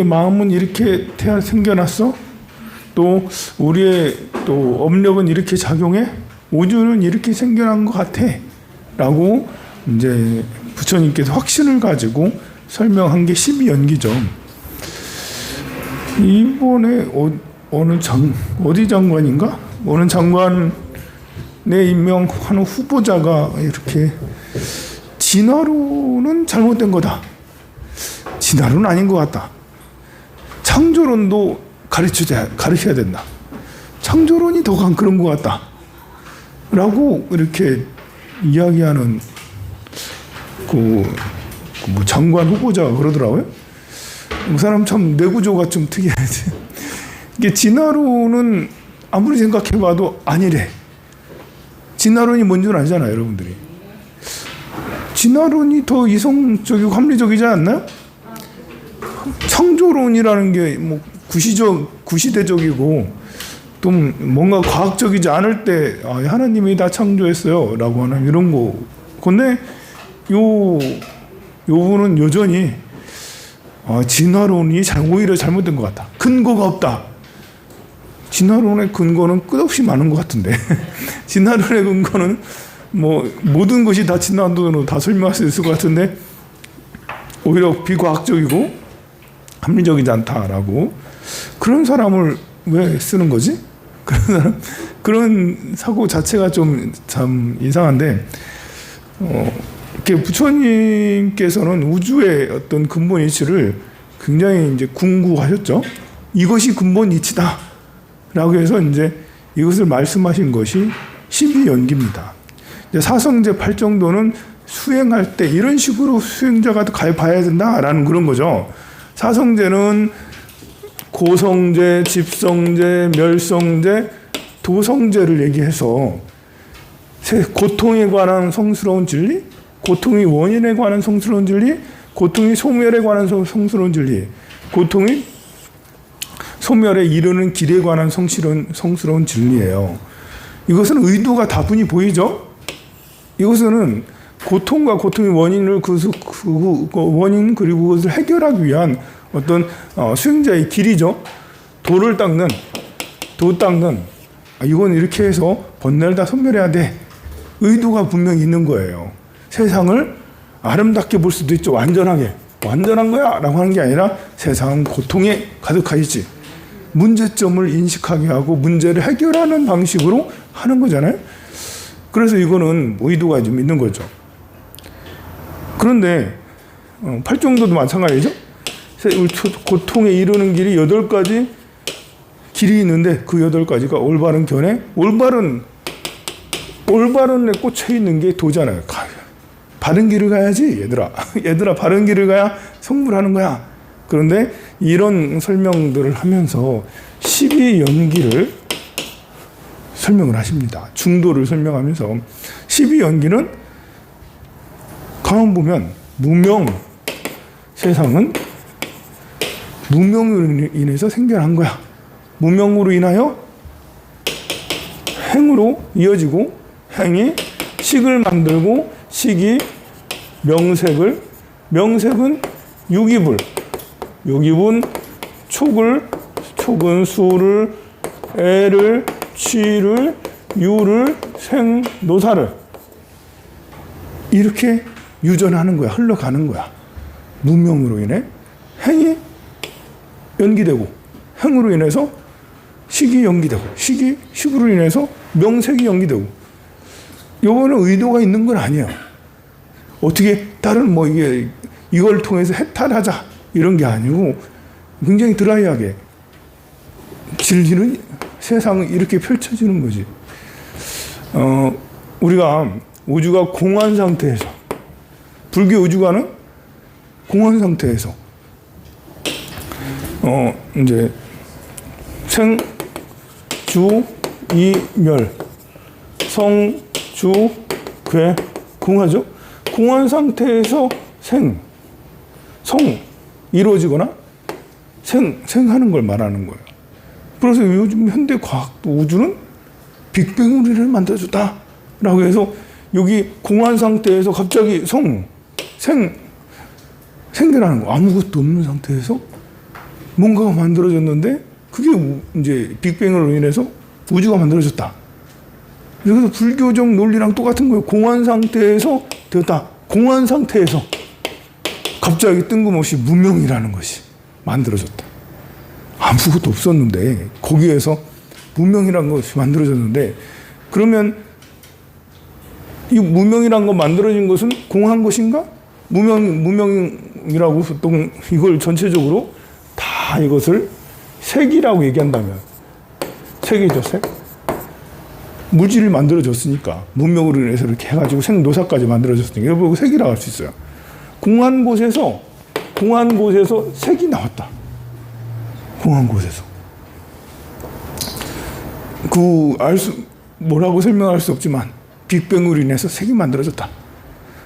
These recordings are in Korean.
마음은 이렇게 생겨났어? 또 우리의 또 업력은 이렇게 작용해? 우주는 이렇게 생겨난 것 같아 라고 이제 부처님께서 확신을 가지고 설명한 게 12연기죠. 이번에 어디 장관인가? 어느 장관에 임명하는 후보자가 이렇게 진화론은 잘못된 거다. 진화론은 아닌 것 같다. 창조론도 가르쳐야 된다. 창조론이 더 그런 것 같다. 라고 이렇게 이야기하는 뭐 장관 후보자가 그러더라고요. 그 사람 참 뇌구조가 좀 특이하지. 이게 진화론은 아무리 생각해봐도 아니래. 진화론이 뭔 줄 알잖아요, 여러분들이. 진화론이 더 이성적이고 합리적이지 않나요? 창조론이라는 게 뭐 구시대적이고 또 뭔가 과학적이지 않을 때 하나님이 다 창조했어요 라고 하는 이런 거. 근데 요 분은 여전히 진화론이 오히려 잘못된 것 같다. 근거가 없다. 진화론의 근거는 끝없이 많은 것 같은데 진화론의 근거는 뭐 모든 것이 다 진화론으로 다 설명할 수 있을 것 같은데 오히려 비과학적이고 합리적이지 않다라고. 그런 사람을 왜 쓰는 거지? 그런 사고 자체가 좀 참 이상한데, 이렇게 부처님께서는 우주의 어떤 근본 이치를 굉장히 이제 궁구하셨죠. 이것이 근본 이치다 라고 해서 이제 이것을 말씀하신 것이 12연기입니다. 사성제 8정도는 수행할 때 이런 식으로 수행자가 봐야 된다라는 그런 거죠. 사성제는 고성제, 집성제, 멸성제, 도성제를 얘기해서 고통에 관한 성스러운 진리, 고통의 원인에 관한 성스러운 진리, 고통의 소멸에 관한 성스러운 진리, 고통의 소멸에 이르는 길에 관한 성스러운 진리예요. 이것은 의도가 다분히 보이죠? 이것은 고통과 고통의 원인을 그 원인 그리고 그것을 해결하기 위한 어떤 수행자의 길이죠. 도를 닦는, 이건 이렇게 해서 번뇌를 다 소멸해야 돼. 의도가 분명히 있는 거예요. 세상을 아름답게 볼 수도 있죠. 완전한 거야 라고 하는 게 아니라 세상은 고통에 가득하지. 문제점을 인식하게 하고 문제를 해결하는 방식으로 하는 거잖아요. 그래서 이거는 의도가 좀 있는 거죠. 그런데 8정도도 마찬가지죠. 고통에 이르는 길이 8가지 길이 있는데 그 8가지가 올바른 견해, 올바른에 꽂혀 있는 게 도잖아요. 바른 길을 가야지, 얘들아 바른 길을 가야 성불하는 거야. 그런데 이런 설명들을 하면서 12연기를 설명을 하십니다. 중도를 설명하면서 12연기는 가만 보면 세상은 무명으로 인해서 생겨난 거야. 무명으로 인하여 행으로 이어지고 행이 식을 만들고 식이 명색은 유기불, 유기분 촉은 수를, 애를, 취를, 유를, 생, 노사를 이렇게 유전하는 거야. 흘러가는 거야. 무명으로 인해 행이 연기되고 행으로 인해서 식이 연기되고 식으로 인해서 명색이 연기되고. 요거는 의도가 있는 건 아니에요. 어떻게 다른 이걸 통해서 해탈하자 이런 게 아니고 굉장히 드라이하게 진리는 세상은 이렇게 펼쳐지는 거지. 우리가 우주가 공한 상태에서, 불교 우주가는 공한 상태에서 이제 생, 주, 이, 멸, 성, 주, 괴, 공하죠. 공한 상태에서 성 이루어지거나 생하는 걸 말하는 거예요. 그래서 요즘 현대 과학도 우주는 빅뱅으로 만들어줬다라고 해서 여기 공한 상태에서 갑자기 생겨나는 거. 아무것도 없는 상태에서 뭔가가 만들어졌는데 그게 이제 빅뱅으로 인해서 우주가 만들어졌다. 그래서 불교적 논리랑 똑같은 거예요. 공한 상태에서 되었다. 공한 상태에서 갑자기 뜬금없이 문명이라는 것이 만들어졌다. 아무것도 없었는데 거기에서 문명이라는 것이 만들어졌는데, 그러면 이 문명이라는 거 만들어진 것은 공한 것인가? 문명이라고 보통 이걸 전체적으로 다 이것을 색이라고 얘기한다면, 색이죠, 색. 물질이 만들어졌으니까 문명으로 인해서 이렇게 해가지고 생노사까지 만들어졌으니까 이걸 보고 색이라고 할 수 있어요. 공한 곳에서 색이 나왔다. 공한 곳에서 뭐라고 설명할 수 없지만 빅뱅으로 인해서 색이 만들어졌다.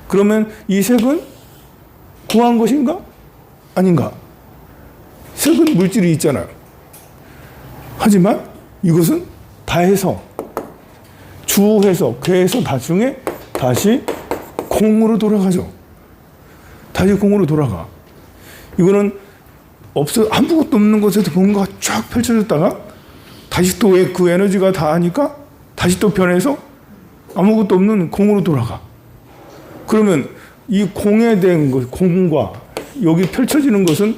그러면 이 색은 공한 것인가? 아닌가? 색은 물질이 있잖아요. 하지만 이것은 다해서, 주해서, 괴해서 나중에 다시 공으로 돌아가죠. 다시 공으로 돌아가. 이거는 아무것도 없는 곳에서 뭔가 쫙 펼쳐졌다가 다시 또 그 에너지가 다 하니까 다시 또 변해서 아무것도 없는 공으로 돌아가. 그러면 이 공에 대한 것, 공과 여기 펼쳐지는 것은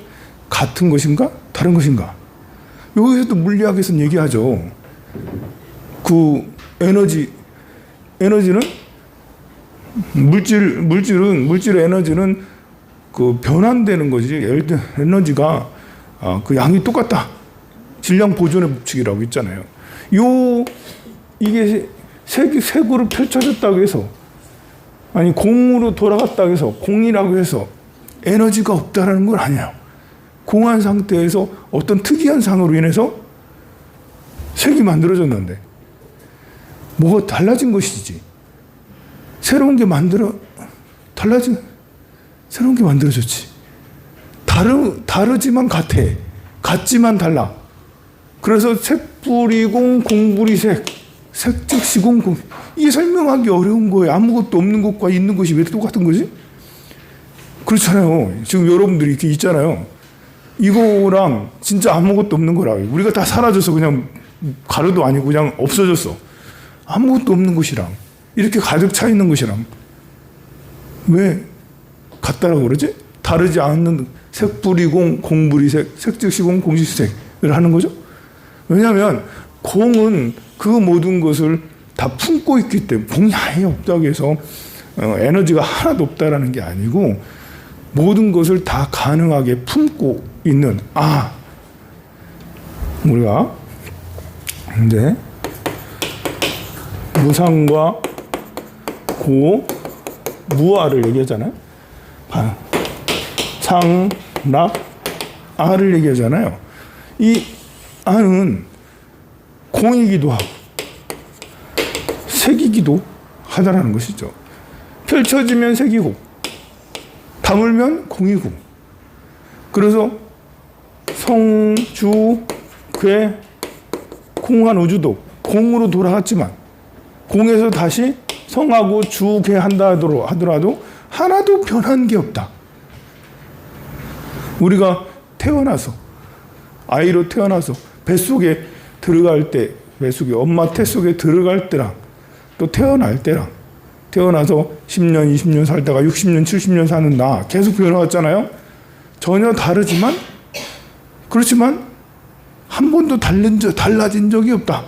같은 것인가? 다른 것인가? 여기서도 물리학에서는 얘기하죠. 그 에너지는 물질의 에너지는 그 변환되는 것이지. 예를 들어 에너지가 그 양이 똑같다. 질량 보존의 법칙이라고 있잖아요. 이게 색으로 펼쳐졌다고 해서, 아니 공으로 돌아갔다고 해서, 공이라고 해서 에너지가 없다라는 건 아니에요. 공한 상태에서 어떤 특이한 상으로 인해서 색이 만들어졌는데 뭐가 달라진 것이지. 새로운 게 만들어졌지. 다르지만 같아. 같지만 달라. 그래서 색불이공 공불이색, 색즉시공 공. 이게 설명하기 어려운 거예요. 아무것도 없는 것과 있는 것이 왜 똑같은 거지? 그렇잖아요. 지금 여러분들이 이렇게 있잖아요. 이거랑 진짜 아무것도 없는 거라. 우리가 다 사라져서 그냥 가루도 아니고 그냥 없어졌어. 아무것도 없는 것이랑 이렇게 가득 차 있는 것이랑 왜 같다라고 그러지? 다르지 않는 색불이공 공불이색, 색즉시공 공시색을 하는 거죠. 왜냐하면 공은 그 모든 것을 다 품고 있기 때문에, 공이 아예 없다고 해서 에너지가 하나도 없다라는 게 아니고 모든 것을 다 가능하게 품고 있는, 우리가 이제 무상과 무아를 얘기하잖아요. 상락 아를 얘기하잖아요. 이 아는 공이기도 하고 색이기도 하다라는 것이죠. 펼쳐지면 색이고 다물면 공이고. 그래서 성, 주, 괴, 공한 우주도 공으로 돌아갔지만 공에서 다시 성하고 주, 괴 한다 하더라도 하나도 변한 게 없다. 우리가 아이로 태어나서 뱃속에 들어갈 때, 뱃속에 엄마 태속에 들어갈 때랑 또 태어날 때랑, 태어나서 10년, 20년 살다가 60년, 70년 사는 나 계속 변화왔잖아요. 전혀 다르지만, 그렇지만 한 번도 달라진 적이 없다.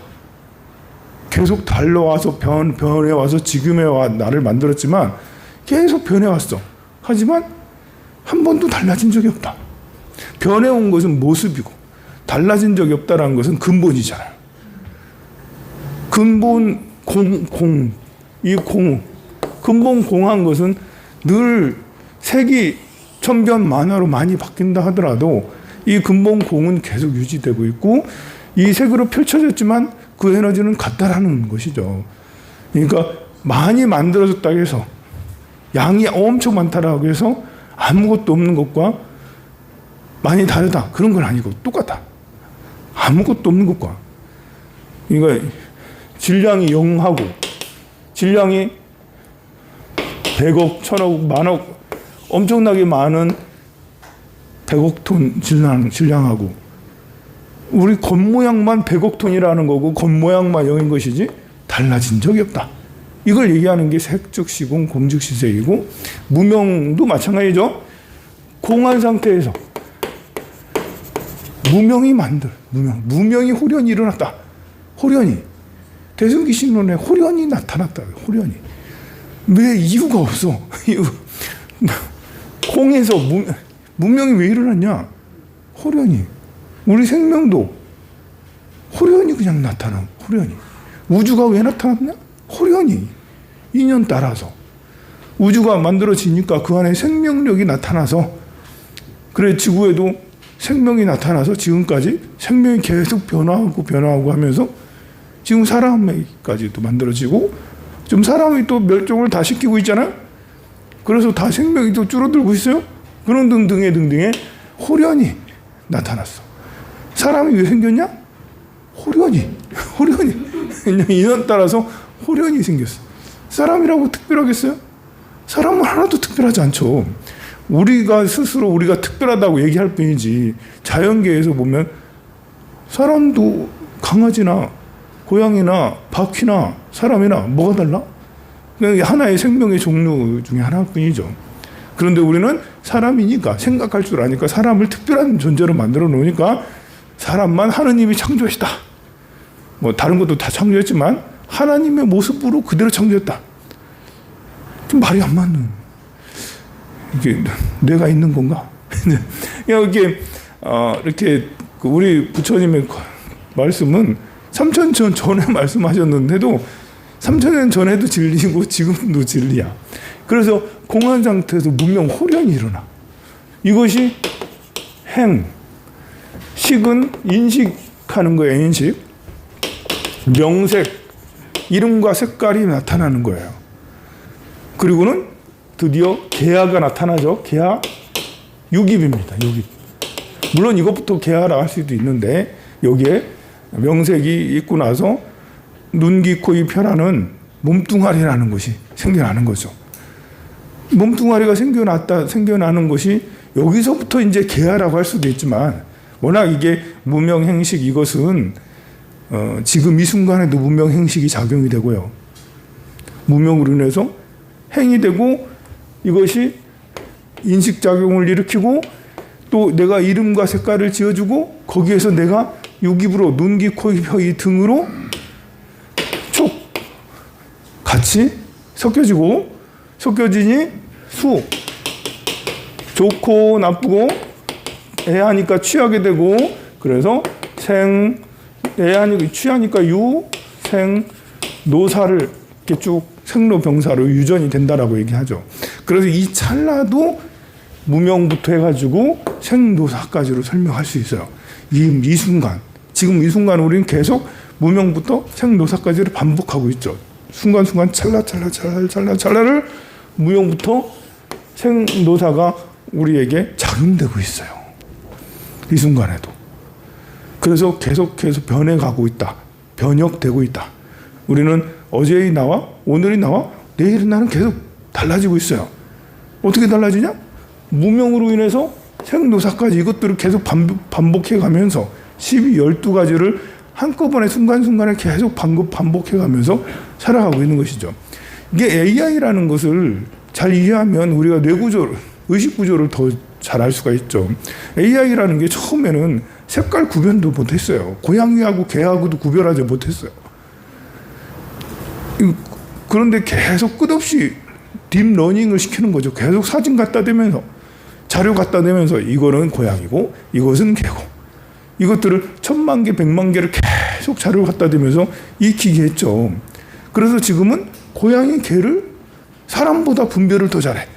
계속 달려와서 변해와서 지금의 나를 만들었지만 계속 변해왔어. 하지만 한 번도 달라진 적이 없다. 변해온 것은 모습이고 달라진 적이 없다는 것은 근본이잖아요. 근본 근본 공한 것은 늘 색이 천변 만화로 많이 바뀐다 하더라도 이 근본 공은 계속 유지되고 있고, 이 색으로 펼쳐졌지만 그 에너지는 같다라는 것이죠. 그러니까 많이 만들어졌다고 해서, 양이 엄청 많다라고 해서 아무것도 없는 것과 많이 다르다, 그런 건 아니고 똑같다. 아무것도 없는 것과. 그러니까 질량이 0하고 질량이 100억, 1000억, 만억 엄청나게 많은 100억 톤 질량하고 우리 겉모양만 100억 톤이라는 거고 겉모양만 0인 것이지 달라진 적이 없다. 이걸 얘기하는 게 색즉시공 공즉시색이고 무명도 마찬가지죠. 공한 상태에서 무명이 호련이 일어났다. 호련이 대승기신론에 호련이 나타났다. 호련이 왜 이유가 없어? 공에서 무명이 왜 일어났냐? 호련이 우리 생명도 호련이 그냥 나타나. 호련이 우주가 왜 나타났냐? 호련이 인연 따라서 우주가 만들어지니까 그 안에 생명력이 나타나서 그래 지구에도 생명이 나타나서 지금까지 생명이 계속 변화하고 하면서 지금 사람까지도 만들어지고 지금 사람이 또 멸종을 다 시키고 있잖아요. 그래서 다 생명이 또 줄어들고 있어요. 그런 등등의 호련이 나타났어. 사람이 왜 생겼냐? 호련이 그냥 인연 따라서 호련이 생겼어. 사람이라고 특별하겠어요? 사람은 하나도 특별하지 않죠. 우리가 스스로 우리가 특별하다고 얘기할 뿐이지 자연계에서 보면 사람도 강아지나 고양이나 바퀴나 사람이나 뭐가 달라? 그냥 하나의 생명의 종류 중에 하나일 뿐이죠. 그런데 우리는 사람이니까 생각할 줄 아니까 사람을 특별한 존재로 만들어 놓으니까 사람만 하느님이 창조했다. 뭐 다른 것도 다 창조했지만 하나님의 모습으로 그대로 창조했다. 좀 말이 안 맞는. 이게 뇌가 있는 건가? 이게 이렇게 우리 부처님의 말씀은 3000년 전에 말씀하셨는데도 3000년 전에도 진리고 지금도 진리야. 그래서 공한 상태에서 무명 호련이 일어나. 이것이 행, 식은 인식하는 거예요. 인식. 명색, 이름과 색깔이 나타나는 거예요. 그리고는 드디어 개화가 나타나죠. 개화, 유깁입니다. 유깁. 물론 이것부터 개화라 할 수도 있는데 여기에 명색이 있고 나서 눈, 귀, 코, 입, 혀라는 몸뚱아리라는 것이 생겨나는 거죠. 몸뚱아리가 생겨나는 것이 여기서부터 이제 개화라고 할 수도 있지만 워낙 이게 무명행식 이것은 지금 이 순간에도 무명행식이 작용이 되고요. 무명으로 인해서 행이 되고 이것이 인식작용을 일으키고 또 내가 이름과 색깔을 지어주고 거기에서 내가 유깁으로 눈, 귀, 코, 입, 혀, 이 등으로 촉 같이 섞여지니 수 좋고 나쁘고 애하니까 취하게 되고 그래서 생 애하니까 취하니까 유, 생, 노사를 이렇게 쭉 생로병사로 유전이 된다라고 얘기하죠. 그래서 이 찰나도 무명부터 해가지고 생노사까지로 설명할 수 있어요. 이 순간 지금 이 순간 우리는 계속 무명부터 생노사까지를 반복하고 있죠. 순간순간 찰나를 무명부터 생노사가 우리에게 작용되고 있어요. 이 순간에도. 그래서 계속해서 변해가고 있다. 변혁되고 있다. 우리는 어제의 나와 오늘의 나와 내일의 나는 계속 달라지고 있어요. 어떻게 달라지냐? 무명으로 인해서 생노사까지 이것들을 계속 반복해가면서 12가지를 한꺼번에 순간순간에 계속 반복해가면서 살아가고 있는 것이죠. 이게 AI라는 것을 잘 이해하면 우리가 뇌구조를, 의식구조를 더 잘 알 수가 있죠. AI라는 게 처음에는 색깔 구별도 못했어요. 고양이하고 개하고도 구별하지 못했어요. 그런데 계속 끝없이 딥러닝을 시키는 거죠. 계속 사진 갖다 대면서 자료 갖다 대면서 이거는 고양이고 이것은 개고 이것들을 1000만 개, 100만 개를 계속 자료 갖다 대면서 익히게 했죠. 그래서 지금은 고양이, 개를 사람보다 분별을 더 잘해.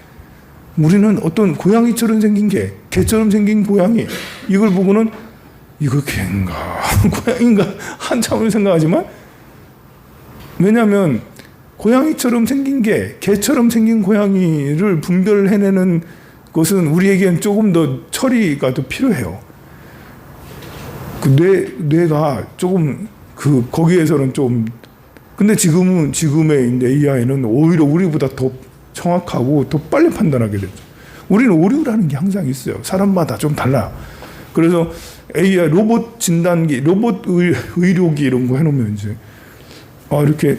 우리는 어떤 고양이처럼 생긴 개, 개처럼 생긴 고양이 이걸 보고는 이거 개인가 고양인가 한참을 생각하지만 왜냐하면 고양이처럼 생긴 개, 개처럼 생긴 고양이를 분별해내는 것은 우리에겐 조금 더 처리가 더 필요해요. 그 뇌가 조금 거기에서는 좀 근데 지금의 이제 AI는 오히려 우리보다 더 정확하고 더 빨리 판단하게 되죠. 우리는 오류라는 게 항상 있어요. 사람마다 좀 달라요. 그래서 AI 로봇 진단기, 로봇 의료기 이런 거 해놓으면 이제 이렇게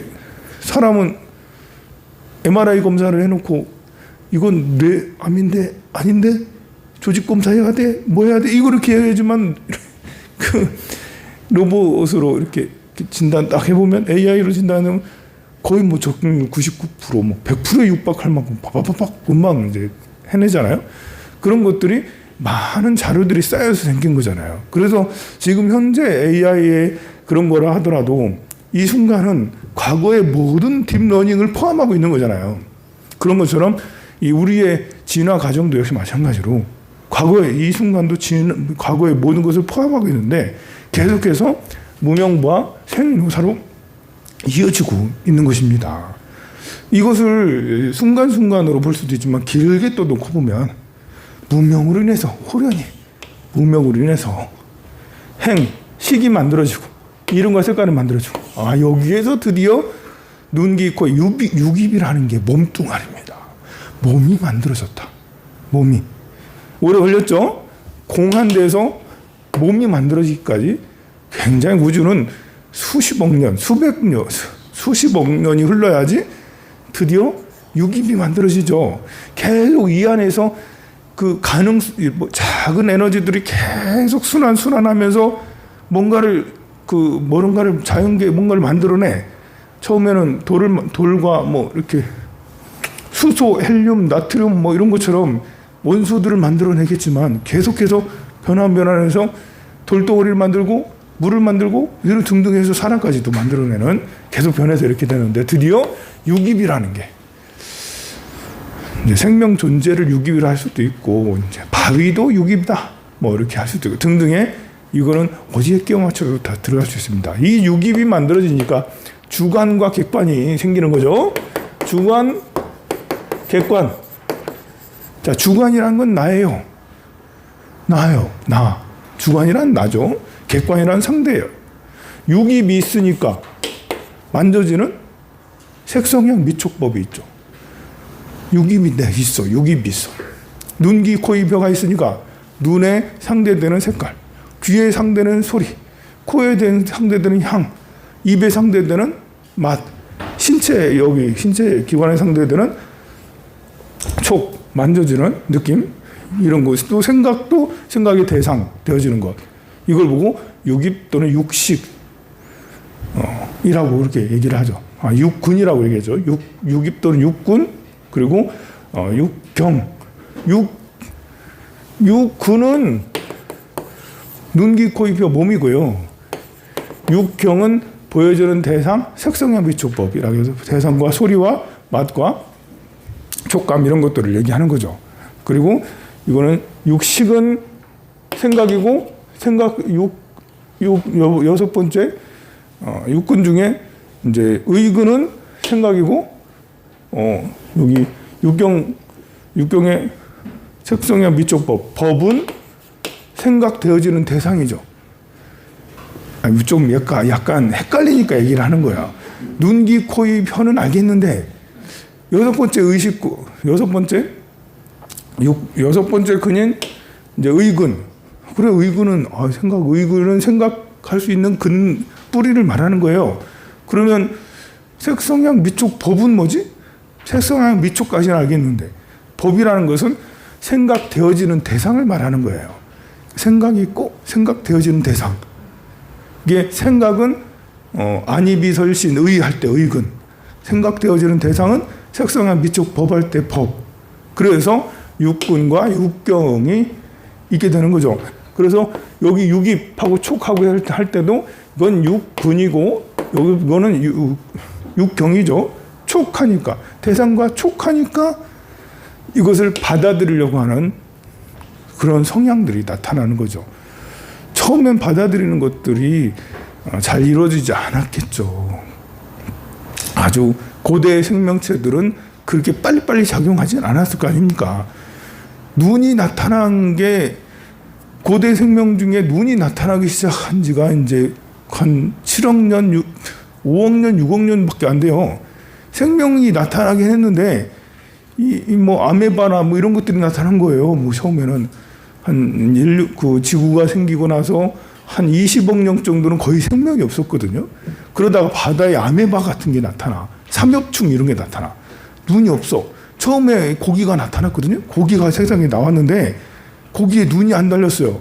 사람은 MRI 검사를 해놓고 이건 뇌 암인데 아닌데 조직 검사해야 돼, 뭐 해야 돼, 이거 이렇게 해야지만 그 로봇으로 이렇게 진단 딱 해보면 AI로 진단하면 거의 뭐 적응률 99%, 뭐 100%에 육박할 만큼 바바바박 금방 이제 해내잖아요. 그런 것들이 많은 자료들이 쌓여서 생긴 거잖아요. 그래서 지금 현재 AI의 그런 거라 하더라도 이 순간은 과거의 모든 딥러닝을 포함하고 있는 거잖아요. 그런 것처럼 이 우리의 진화 과정도 역시 마찬가지로 과거의 이 순간도 과거의 모든 것을 포함하고 있는데 계속해서 무명부와 생로사로 이어지고 있는 것입니다. 이것을 순간순간으로 볼 수도 있지만 길게 또 놓고 보면 무명으로 인해서 호련히 무명으로 인해서 식이 만들어지고 이름과 색깔이 만들어지고 여기에서 드디어 눈, 귀, 코, 육입이라는 게 몸뚱아리입니다. 몸이 만들어졌다. 몸이 오래 걸렸죠. 공 한 대에서 몸이 만들어지기까지 굉장히 우주는 수십억 년, 수십억 년이 흘러야지 드디어 육입이 만들어지죠. 계속 이 안에서 그 작은 에너지들이 계속 순환하면서 뭔가를 자연계에 뭔가를 만들어내. 처음에는 돌과 뭐 이렇게 수소, 헬륨, 나트륨 뭐 이런 것처럼 원소들을 만들어내겠지만 계속해서 변화해서 돌덩어리를 만들고 물을 만들고 이런 등등 해서 사람까지도 만들어내는 계속 변해서 이렇게 되는데 드디어 육입이라는 게 이제 생명 존재를 육입이라 할 수도 있고 이제 바위도 육입이다 뭐 이렇게 할 수도 있고 등등의 이거는 어디에 끼워 맞춰도 다 들어갈 수 있습니다. 이 육입이 만들어지니까 주관과 객관이 생기는 거죠. 주관, 객관. 자, 주관이란 건 나예요. 나. 주관이란 나죠. 객관이란 상대예요. 육입이 있으니까 만져지는 색성형 미촉법이 있죠. 육입이 있어. 눈, 귀, 코, 입, 혀가 있으니까 눈에 상대되는 색깔, 귀에 상대되는 소리, 코에 상대되는 향, 입에 상대되는 맛, 신체 기관에 상대되는 촉, 만져지는 느낌, 이런 것, 또 생각도 생각의 대상 되어지는 것. 이걸 보고 육입 또는 육식, 이라고 그렇게 얘기를 하죠. 육군이라고 얘기하죠. 육입 또는 육군, 그리고, 육경. 육군은 눈, 귀, 코, 입, 혀, 몸이고요. 육경은 보여주는 대상, 색성형 비촉법이라고 해서 대상과 소리와 맛과 촉감 이런 것들을 얘기하는 거죠. 그리고 이거는 육식은 생각이고 여섯 번째 육군 중에 이제 의근은 생각이고 여기 육경의 색성형 미촉법 법은 생각되어지는 대상이죠. 좀 약간 헷갈리니까 얘기를 하는 거야. 눈, 귀, 코, 입, 혀는 알겠는데 여섯 번째 근인 이제 의근. 그래 의근은 의근은 생각할 수 있는 뿌리를 말하는 거예요. 그러면 색성향 미촉 법은 뭐지? 색성향 미촉까지는 알겠는데 법이라는 것은 생각되어지는 대상을 말하는 거예요. 생각이 있고 생각되어지는 대상. 이게 생각은 안이비설신 의할 때 의근. 생각되어지는 대상은 색성향 미촉 법할 때 법. 그래서 육군과 육경이 있게 되는 거죠. 그래서 여기 육입하고 촉하고 할 때도 이건 육군이고 이거는 육경이죠. 촉하니까 대상과 촉하니까 이것을 받아들이려고 하는 그런 성향들이 나타나는 거죠. 처음엔 받아들이는 것들이 잘 이루어지지 않았겠죠. 아주 고대 생명체들은 그렇게 빨리빨리 작용하진 않았을 거 아닙니까? 눈이 나타난 게 고대 생명 중에 눈이 나타나기 시작한 지가 이제 한 7억 년, 5억 년, 6억 년밖에 안 돼요. 생명이 나타나긴 했는데 뭐 아메바나 뭐 이런 것들이 나타난 거예요. 뭐 처음에는 그 지구가 생기고 나서 한 20억 년 정도는 거의 생명이 없었거든요. 그러다가 바다에 아메바 같은 게 나타나, 삼엽충 이런 게 나타나, 눈이 없어. 처음에 고기가 나타났거든요. 고기가 세상에 나왔는데 고기에 눈이 안 달렸어요.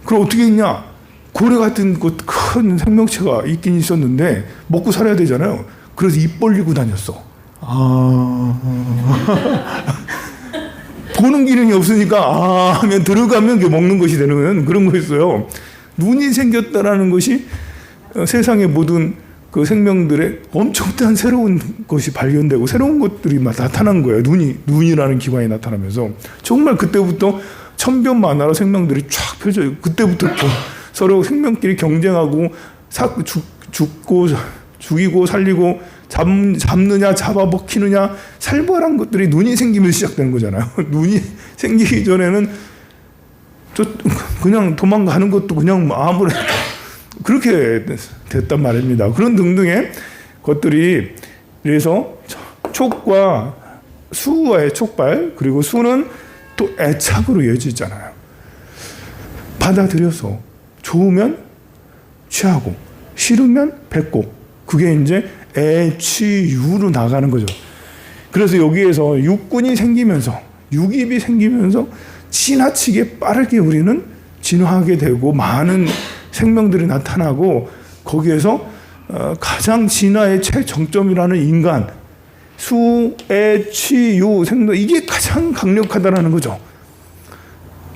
그럼 어떻게 했냐? 고래 같은 큰 생명체가 있긴 있었는데 먹고 살아야 되잖아요. 그래서 입 벌리고 다녔어. 보는 기능이 없으니까 하면 들어가면 먹는 것이 되는 그런 거였어요. 눈이 생겼다라는 것이 세상의 모든 그 생명들의 엄청난 새로운 것이 발견되고 새로운 것들이 막 나타난 거예요. 눈이라는 기관이 나타나면서 정말 그때부터 천변만화로 생명들이 쫙 펼쳐지고 그때부터 서로 생명끼리 경쟁하고 죽이고 살리고 잡느냐 잡아먹히느냐 살벌한 것들이 눈이 생기면서 시작되는 거잖아요. 눈이 생기기 전에는 그냥 도망가는 것도 그냥 아무래도 그렇게 됐단 말입니다. 그런 등등의 것들이 그래서 촉과 수와의 촉발 그리고 수는 또 애착으로 이어지잖아요. 받아들여서 좋으면 취하고 싫으면 뱉고 그게 이제 애취유로 나가는 거죠. 그래서 여기에서 육군이 생기면서 육입이 생기면서 지나치게 빠르게 우리는 진화하게 되고 많은 생명들이 나타나고 거기에서 가장 진화의 최정점이라는 인간 수애취유 생명 이게 가장 강력하다라는 거죠.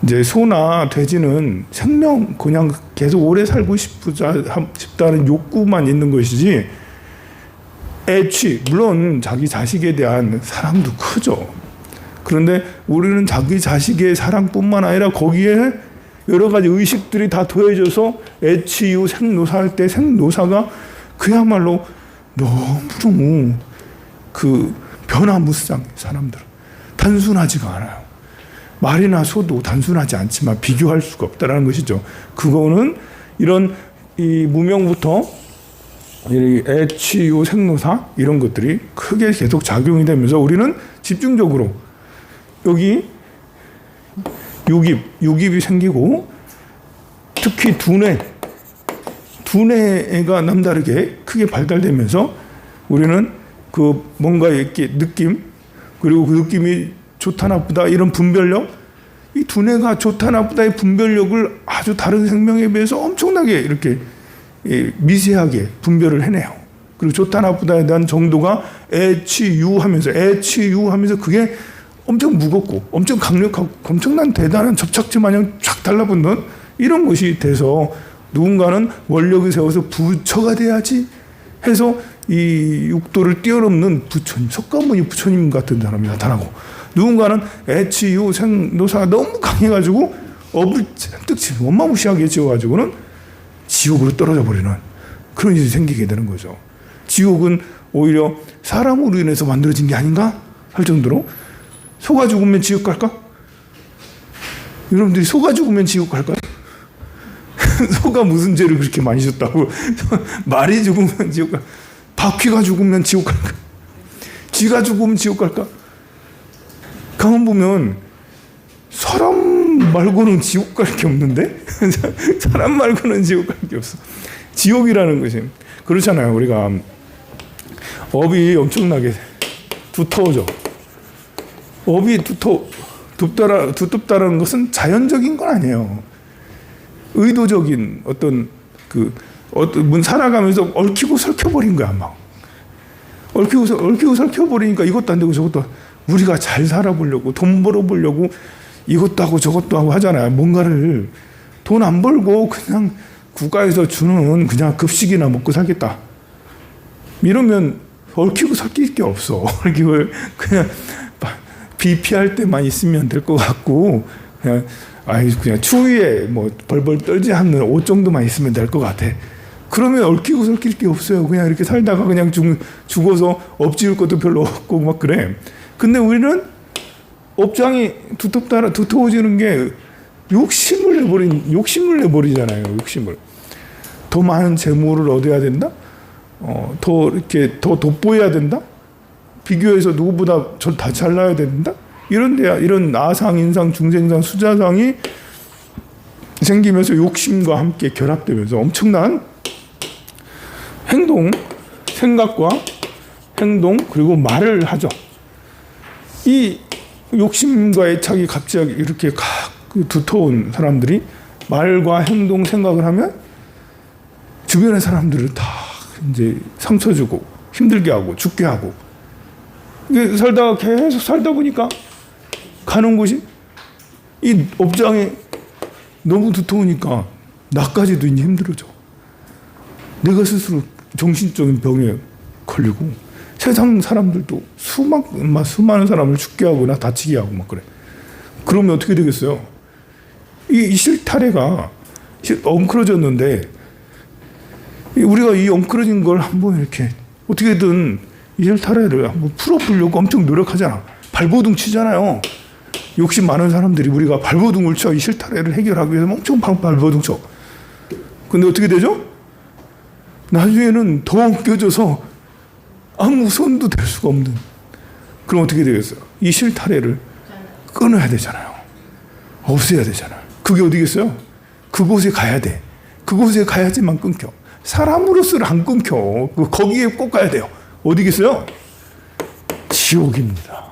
이제 소나 돼지는 생명 그냥 계속 오래 살고 싶다는 욕구만 있는 것이지 애취 물론 자기 자식에 대한 사랑도 크죠. 그런데 우리는 자기 자식의 사랑뿐만 아니라 거기에 여러 가지 의식들이 다 더해져서 애취유 생노사할 때 생노사가 그야말로 너무 그 변화무쌍 사람들은 단순하지가 않아요. 말이나 소도 단순하지 않지만 비교할 수가 없다라는 것이죠. 그거는 이런 이 무명부터 이 애취유 생노사 이런 것들이 크게 계속 작용이 되면서 우리는 집중적으로 여기 육입이 생기고 특히 두뇌가 남다르게 크게 발달되면서 우리는 그 뭔가 이렇게 느낌 그리고 그 느낌이 좋다 나쁘다 이런 분별력 이 두뇌가 좋다 나쁘다의 분별력을 아주 다른 생명에 비해서 엄청나게 이렇게 미세하게 분별을 해내요. 그리고 좋다 나쁘다에 대한 정도가 애취유하면서 그게 엄청 무겁고 엄청 강력하고 엄청난 대단한 접착제 마냥 쫙 달라붙는 이런 것이 돼서 누군가는 원력을 세워서 부처가 돼야지 해서 이 육도를 뛰어넘는 부처님, 석가모니 부처님 같은 사람이 나타나고 누군가는 애취유 생노사가 너무 강해가지고 업을 잔뜩 치고 엄마무시하게 지어가지고는 지옥으로 떨어져 버리는 그런 일이 생기게 되는 거죠. 지옥은 오히려 사람으로 인해서 만들어진 게 아닌가 할 정도로 소가 죽으면 지옥 갈까? 여러분들이 소가 죽으면 지옥 갈까요? 소가 무슨 죄를 그렇게 많이 졌다고 말이 죽으면 지옥 갈까? 바퀴가 죽으면 지옥 갈까? 쥐가 죽으면 지옥 갈까? 가만 보면 사람 말고는 지옥 갈 게 없는데? 사람 말고는 지옥 갈 게 없어. 지옥이라는 것이 그렇잖아요. 우리가 업이 엄청나게 두터워져. 업이 두텁다라는 것은 자연적인 건 아니에요. 의도적인 어떤 살아가면서 얽히고 설켜버린 거야, 막. 얽히고 설켜버리니까 이것도 안 되고 저것도 우리가 잘 살아보려고 돈 벌어보려고 이것도 하고 저것도 하고 하잖아요. 뭔가를 돈 안 벌고 그냥 국가에서 주는 그냥 급식이나 먹고 살겠다. 이러면 얽히고 설킬 게 없어. 그냥 비피할 때만 있으면 될 것 같고 그냥 추위에 뭐 벌벌 떨지 않는 옷 정도만 있으면 될 것 같아. 그러면 얽히고 설킬 게 없어요. 그냥 이렇게 살다가 그냥 죽어서 엎지을 것도 별로 없고 막 그래. 근데 우리는 업장이 두터워지는 게 욕심을 내버리잖아요. 욕심을. 더 많은 재물을 얻어야 된다? 더 이렇게 더 돋보여야 된다? 비교해서 누구보다 저 다 잘나야 된다? 이런 아상, 인상, 중생상, 수자상이 생기면서 욕심과 함께 결합되면서 엄청난 행동, 생각과 행동 그리고 말을 하죠. 이 욕심과 애착이 갑자기 이렇게 두터운 사람들이 말과 행동, 생각을 하면 주변의 사람들을 다 이제 상처 주고 힘들게 하고 죽게 하고 이게 살다가 계속 살다 보니까 가는 곳이 이 업장에 너무 두터우니까 나까지도 이제 힘들어져. 내가 스스로 정신적인 병에 걸리고 세상 사람들도 수많은 사람을 죽게 하거나 다치게 하고 막 그래. 그러면 어떻게 되겠어요? 이 실타래가 엉클어졌는데 우리가 이 엉클어진 걸 한번 이렇게 어떻게든 이 실타래를 한번 풀어보려고 엄청 노력하잖아. 발버둥 치잖아요. 욕심 많은 사람들이 우리가 발버둥을 쳐. 이 실타래를 해결하기 위해서 엄청 발버둥 쳐. 근데 어떻게 되죠? 나중에는 더 엉겨져서 아무 손도 댈 수가 없는. 그럼 어떻게 되겠어요? 이 실타래를 끊어야 되잖아요. 없애야 되잖아요. 그게 어디겠어요? 그곳에 가야 돼. 그곳에 가야지만 끊겨. 사람으로서는 안 끊겨. 거기에 꼭 가야 돼요. 어디겠어요? 지옥입니다.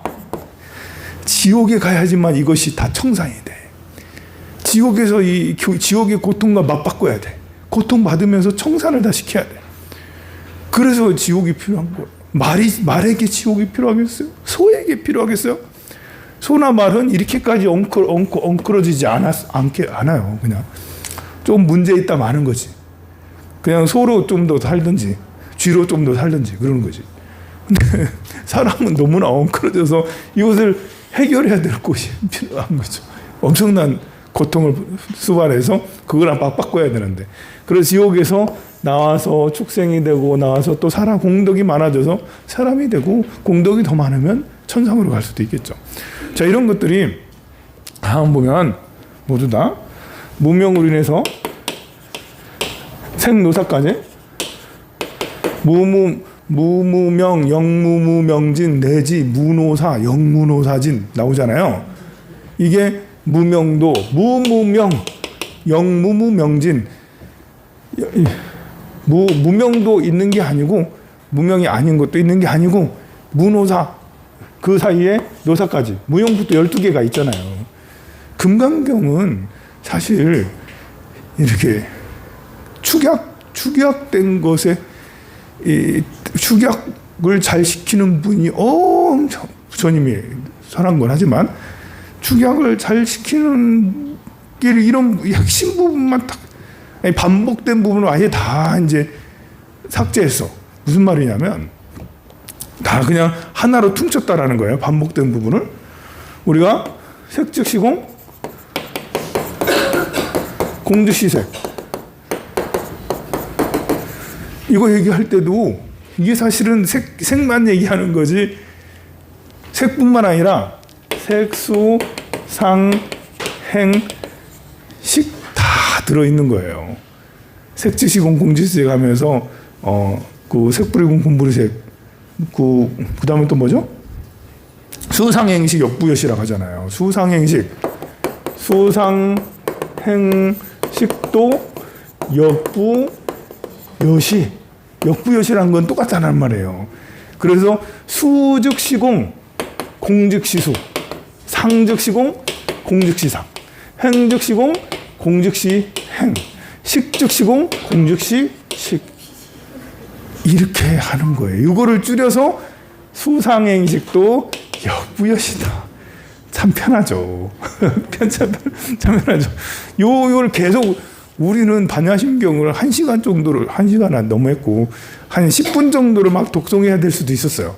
지옥에 가야지만 이것이 다 청산이 돼. 지옥에서 이 지옥의 고통과 맞바꿔야 돼. 고통받으면서 청산을 다 시켜야 돼. 그래서 지옥이 필요한 거예요. 말에게 지옥이 필요하겠어요? 소에게 필요하겠어요? 소나 말은 이렇게까지 엉클어지지 않아요. 그냥 좀 문제 있다 마는 거지. 그냥 소로 좀 더 살든지 쥐로 좀 더 살든지 그러는 거지. 근데 사람은 너무나 엉클어져서 이것을 해결해야 될 곳이 필요한 거죠. 엄청난 고통을 수반해서 그걸 바꿔야 되는데, 그래서 지옥에서 나와서 축생이 되고 나와서 또 공덕이 많아져서 사람이 되고 공덕이 더 많으면 천상으로 갈 수도 있겠죠. 자, 이런 것들이 다음 보면 모두 다 무명으로 인해서 생노사까지 무무명, 영무무명진, 내지 무노사, 영무노사진 나오잖아요. 이게 무명도, 무무명, 영무무명진, 무명도 있는 게 아니고 무명이 아닌 것도 있는 게 아니고 무노사, 그 사이에 노사까지 무용부터 12개가 있잖아요. 금강경은 사실 이렇게 축약된 것에 이 축약을 잘 시키는 분이 엄청 부처님이 선한 건 하지만 축약을 잘 시키는 게 이런 핵심 부분만 딱 반복된 부분을 아예 다 이제 삭제했어. 무슨 말이냐면 다 그냥 하나로 퉁쳤다라는 거예요. 반복된 부분을 우리가 색즉시공 공즉시색 이거 얘기할 때도 이게 사실은 색만 얘기하는 거지 색뿐만 아니라 색수, 상, 행, 식 다 들어있는 거예요. 색즉시공 공즉시색 하면서 그 색불이공 분불이색 그 다음에 또 뭐죠? 수상행식 역부여시라고 하잖아요. 수상행식 수상행식도 역부여시 역부여시라는 건 똑같다는 말이에요. 그래서 수즉시공 공즉시수, 상즉시공 공즉시상, 행즉시공 공즉시행, 식즉시공 공즉시식 이렇게 하는 거예요. 이거를 줄여서 수상행식도 역부여시다. 참 편하죠. 참 편하죠. 요걸 계속 우리는 반야심경을 1시간 정도를 1시간 안 넘었고 한 10분 정도를 막 독송해야 될 수도 있었어요.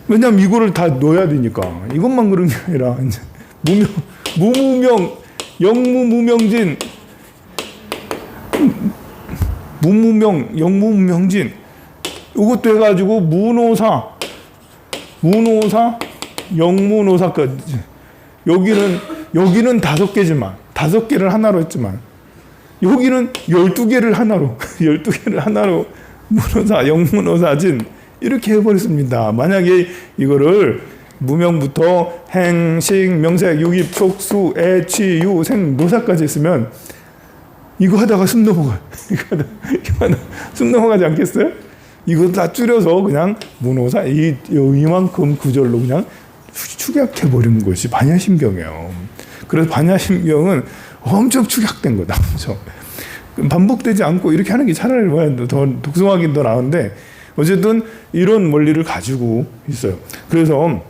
왜냐면 이거를 다 넣어야 되니까. 이것만 그런 게 아니라 이제 무무명, 영무무명진, 무무명, 영무무명진 이것도 해가지고 무노사, 영무노사까지. 여기는 5개지만 5개를 하나로 했지만 여기는 12개를 하나로 12개를 하나로 무노사, 영무노사진 이렇게 해버렸습니다. 만약에 이거를 무명부터 행식, 명색, 유입, 촉수, 애취, 유, 생, 노사까지 했으면 이거 하다가 숨 넘어가요. 이거 하다가 숨 넘어가지 않겠어요? 이거 다 줄여서 그냥 문호사 이만큼 구절로 그냥 축약해버리는 것이 반야심경이에요. 그래서 반야심경은 엄청 축약된 거다. 그렇죠? 반복되지 않고 이렇게 하는 게 차라리 더 독성하긴 더 나은데 어쨌든 이런 원리를 가지고 있어요. 그래서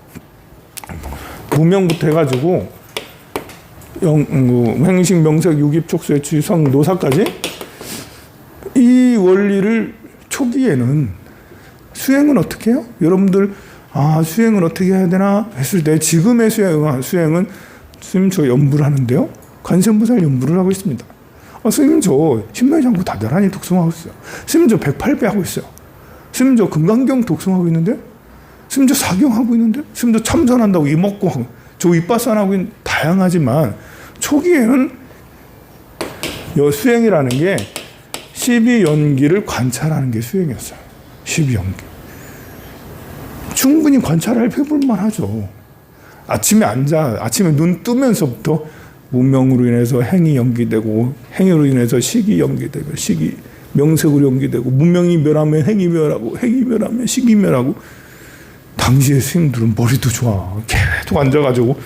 무명부터 해가지고 행식, 명색, 유입, 촉수, 애취, 성, 노사까지 이 원리를 초기에는 수행은 어떻게 해요? 여러분들 수행은 어떻게 해야 되나 했을 때 지금의 수행은 스님 저 연부를 하는데요. 관세음보살 연부를 하고 있습니다. 스님 저 신묘장구 다달하니 독송하고 있어요. 스님 저 108배 하고 있어요. 스님 저 금강경 독송하고 있는데 스님 저 사경하고 있는데 스님 저 참선한다고 이먹고 하고 저 입바산하고 있는 다양하지만 초기에는 수행이라는 게 12연기를 관찰하는 게 수행이었어요. 12연기. 충분히 관찰할 해볼만 하죠. 아침에 눈 뜨면서부터 무명으로 인해서 행이 연기되고 행으로 인해서 식이 연기되고 식이 명색으로 연기되고 무명이 멸하면 행이 멸하고 행이 멸하면 식이 멸하고 당시의 스님들은 머리도 좋아. 계속 앉아가지고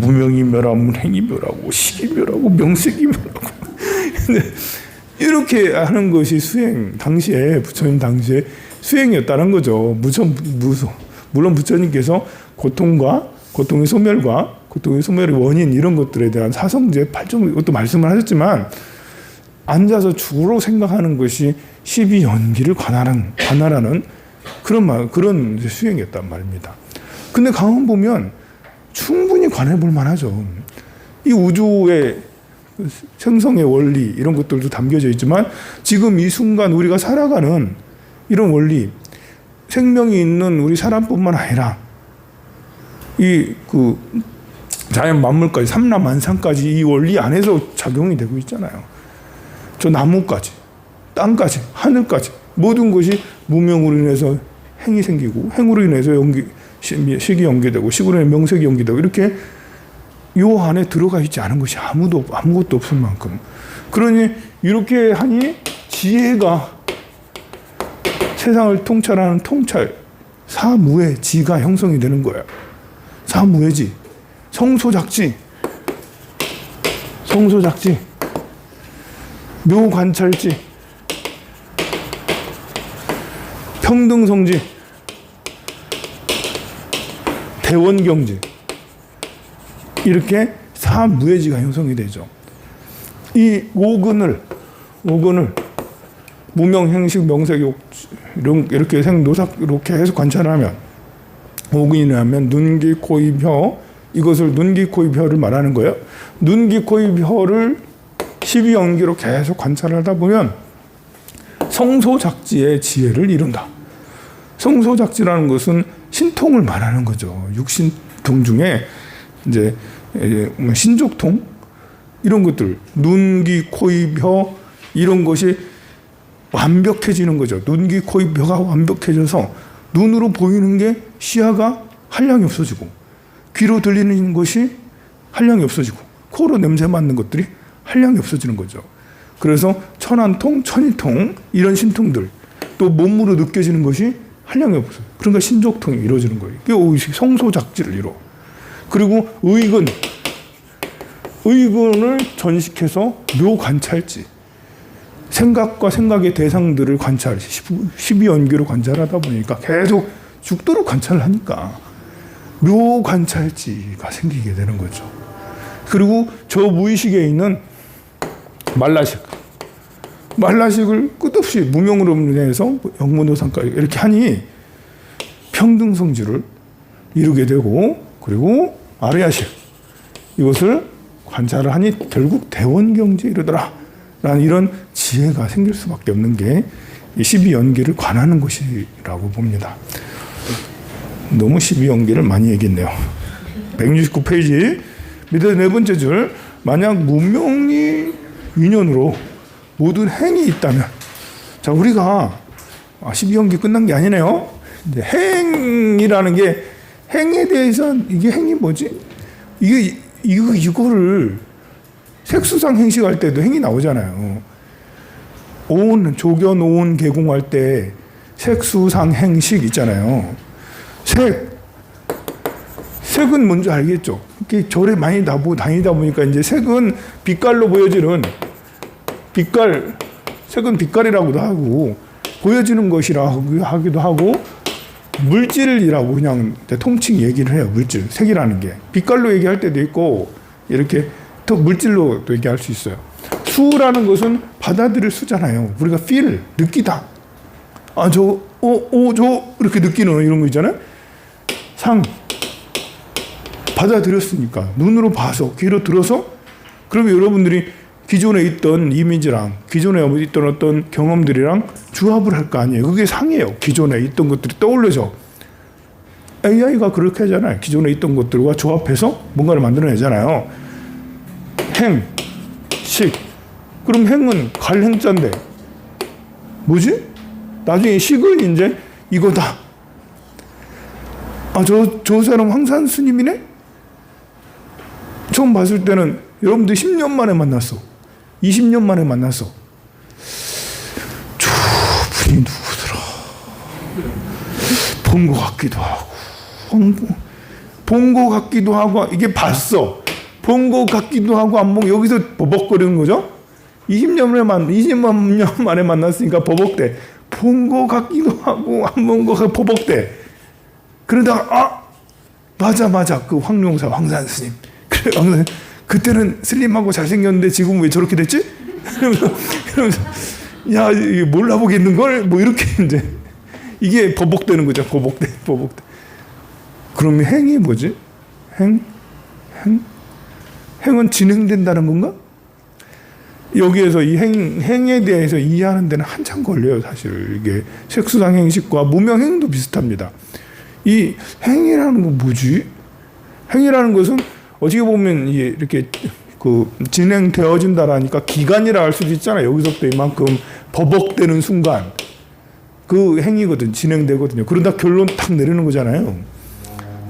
무명이 멸하면 행이 멸하고 식이 멸하고 명색이 멸하고 근데 이렇게 하는 것이 수행 당시에 부처님 당시에 수행이었다는 거죠. 물론 부처님께서 고통의 소멸의 원인 이런 것들에 대한 사성제 8종 이것도 말씀을 하셨지만 앉아서 주로 생각하는 것이 12연기를 관할하는 그런 수행이었단 말입니다. 근데 가만 보면 충분히 관해볼 만하죠. 이 우주의 생성의 원리 이런 것들도 담겨져 있지만 지금 이 순간 우리가 살아가는 이런 원리 생명이 있는 우리 사람뿐만 아니라 자연 만물까지 삼라만상까지 이 원리 안에서 작용이 되고 있잖아요. 저 나무까지 땅까지 하늘까지 모든 것이 무명으로 인해서 행이 생기고 행으로 인해서 식이 연기되고 식으로 인해서 명색이 연기되고 이렇게 요 안에 들어가 있지 않은 것이 아무것도 없을 만큼 그러니 이렇게 하니 지혜가 세상을 통찰하는 사무의 지가 형성이 되는 거예요. 사무의지, 성소작지, 묘관찰지, 평등성지, 대원경지 이렇게 사무의지가 형성이 되죠. 이 오근을 무명, 행식, 명색, 욕 이렇게 생노삭 이렇게 해서 관찰하면 오근이라면 눈, 귀, 코, 입, 혀 이것을 눈, 귀, 코, 입, 혀를 말하는 거예요. 눈, 귀, 코, 입, 혀를 12연기로 계속 관찰하다 보면 성소작지의 지혜를 이룬다. 성소작지라는 것은 신통을 말하는 거죠. 육신통 중에 이제 신족통 이런 것들 눈, 귀, 코, 입, 혀 이런 것이 완벽해지는 거죠. 눈, 귀, 코, 입, 혀가 완벽해져서 눈으로 보이는 게 시야가 한량이 없어지고 귀로 들리는 것이 한량이 없어지고 코로 냄새 맡는 것들이 한량이 없어지는 거죠. 그래서 천안통, 천이통 이런 신통들 또 몸으로 느껴지는 것이 한량이 없어요. 그러니까 신족통이 이루어지는 거예요. 이게 성소작지를 이루어. 그리고 의근을 전식해서 묘관찰지 생각과 생각의 대상들을 12연기로 관찰하다 보니까 계속 죽도록 관찰을 하니까 묘관찰지가 생기게 되는 거죠. 그리고 저 무의식에 있는 말라식을 끝없이 무명으로 인해서 영문도상까지 이렇게 하니 평등성지를 이루게 되고 그리고 아르야식 이것을 관찰을 하니 결국 대원경지에 이르더라 라는 이런 지혜가 생길 수밖에 없는 게 12연기를 관하는 것이라고 봅니다. 너무 12연기를 많이 얘기했네요. 169페이지 밑에 네 번째 줄 만약 무명이 인연으로 모든 행이 있다면 자 우리가 12연기 끝난 게 아니네요. 이제 행이라는 게 행에 대해서 이게 행이 뭐지? 이거를 색수상 행식할 때도 행이 나오잖아요. 조견 오온 개공할 때 색수상 행식 있잖아요. 색은 뭔지 알겠죠? 이렇게 절에 많이 다니다 보니까 이제 색은 빛깔로 보여지는 색은 빛깔이라고도 하고 보여지는 것이라고 하기도 하고 물질이라고 그냥 통칭 얘기를 해요. 물질, 색이라는 게 빛깔로 얘기할 때도 있고 이렇게 또 물질로 또 얘기할 수 있어요. 수라는 것은 받아들일 수잖아요. 우리가 feel, 느끼다. 저 이렇게 느끼는 이런 거 있잖아요. 상, 받아들였으니까 눈으로 봐서 귀로 들어서 그러면 여러분들이 기존에 있던 이미지랑 기존에 있던 어떤 경험들이랑 조합을 할 거 아니에요. 그게 상이에요. 기존에 있던 것들이 떠올려져. AI가 그렇게 하잖아요. 기존에 있던 것들과 조합해서 뭔가를 만들어내잖아요. 행, 식. 그럼 행은 갈 행자인데 뭐지? 나중에 식은 이제 이거다. 저 사람 황산 스님이네? 처음 봤을 때는 여러분들 10년 만에 만났어. 20년 만에 만났어. 저분이 누구더라? 본 것 같기도 하고, 본 것 같기도 하고, 이게 봤어. 본 것 같기도 하고, 안 보고, 여기서 버벅거리는 거죠? 20년 만에 만났으니까 버벅대. 본 것 같기도 하고, 안 본 것 같고, 버벅대. 그러다가, 맞아. 그 황룡사, 황산 스님. 그래, 황산 그때는 슬림하고 잘생겼는데 지금 왜 저렇게 됐지? 그러면서 야, 이게 몰라보겠는걸? 뭐 이렇게 이제 이게 버벅대는 거죠. 버벅대. 그러면 행이 뭐지? 행은 진행된다는 건가? 여기에서 이 행에 대해서 이해하는 데는 한참 걸려요. 사실 이게 색수상 행식과 무명행도 비슷합니다. 이 행이라는 건 뭐지? 행이라는 것은 어떻게 보면 이렇게 그 진행되어진다라니까 기간이라 할 수도 있잖아요. 여기서부터 이만큼 버벅대는 순간 그 행위거든. 진행되거든요. 그러다 결론 탁 내리는 거잖아요.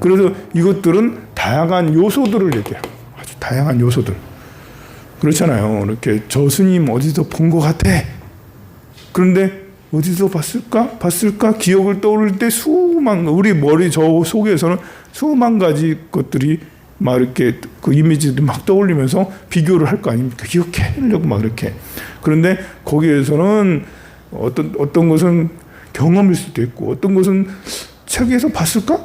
그래서 이것들은 다양한 요소들을 얘기해요. 아주 다양한 요소들. 그렇잖아요. 이렇게 저 스님 어디서 본 것 같아. 그런데 어디서 봤을까? 기억을 떠오를 때 우리 머리 저 속에서는 수만 가지 것들이 막 이렇게 그 이미지들 막 떠올리면서 비교를 할 거 아닙니까? 기억해내려고 막 이렇게. 그런데 거기에서는 어떤 것은 경험일 수도 있고, 어떤 것은 책에서 봤을까?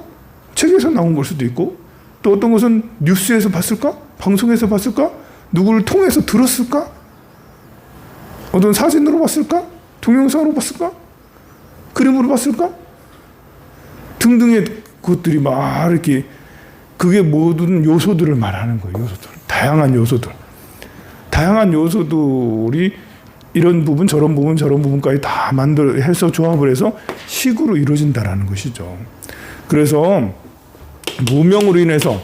책에서 나온 걸 수도 있고, 또 어떤 것은 뉴스에서 봤을까? 방송에서 봤을까? 누구를 통해서 들었을까? 어떤 사진으로 봤을까? 동영상으로 봤을까? 그림으로 봤을까? 등등의 것들이 막 이렇게 그게 모든 요소들을 말하는 거예요. 요소들. 다양한 요소들이 이런 부분, 저런 부분까지 다 해서 조합을 해서 식으로 이루어진다라는 것이죠. 그래서 무명으로 인해서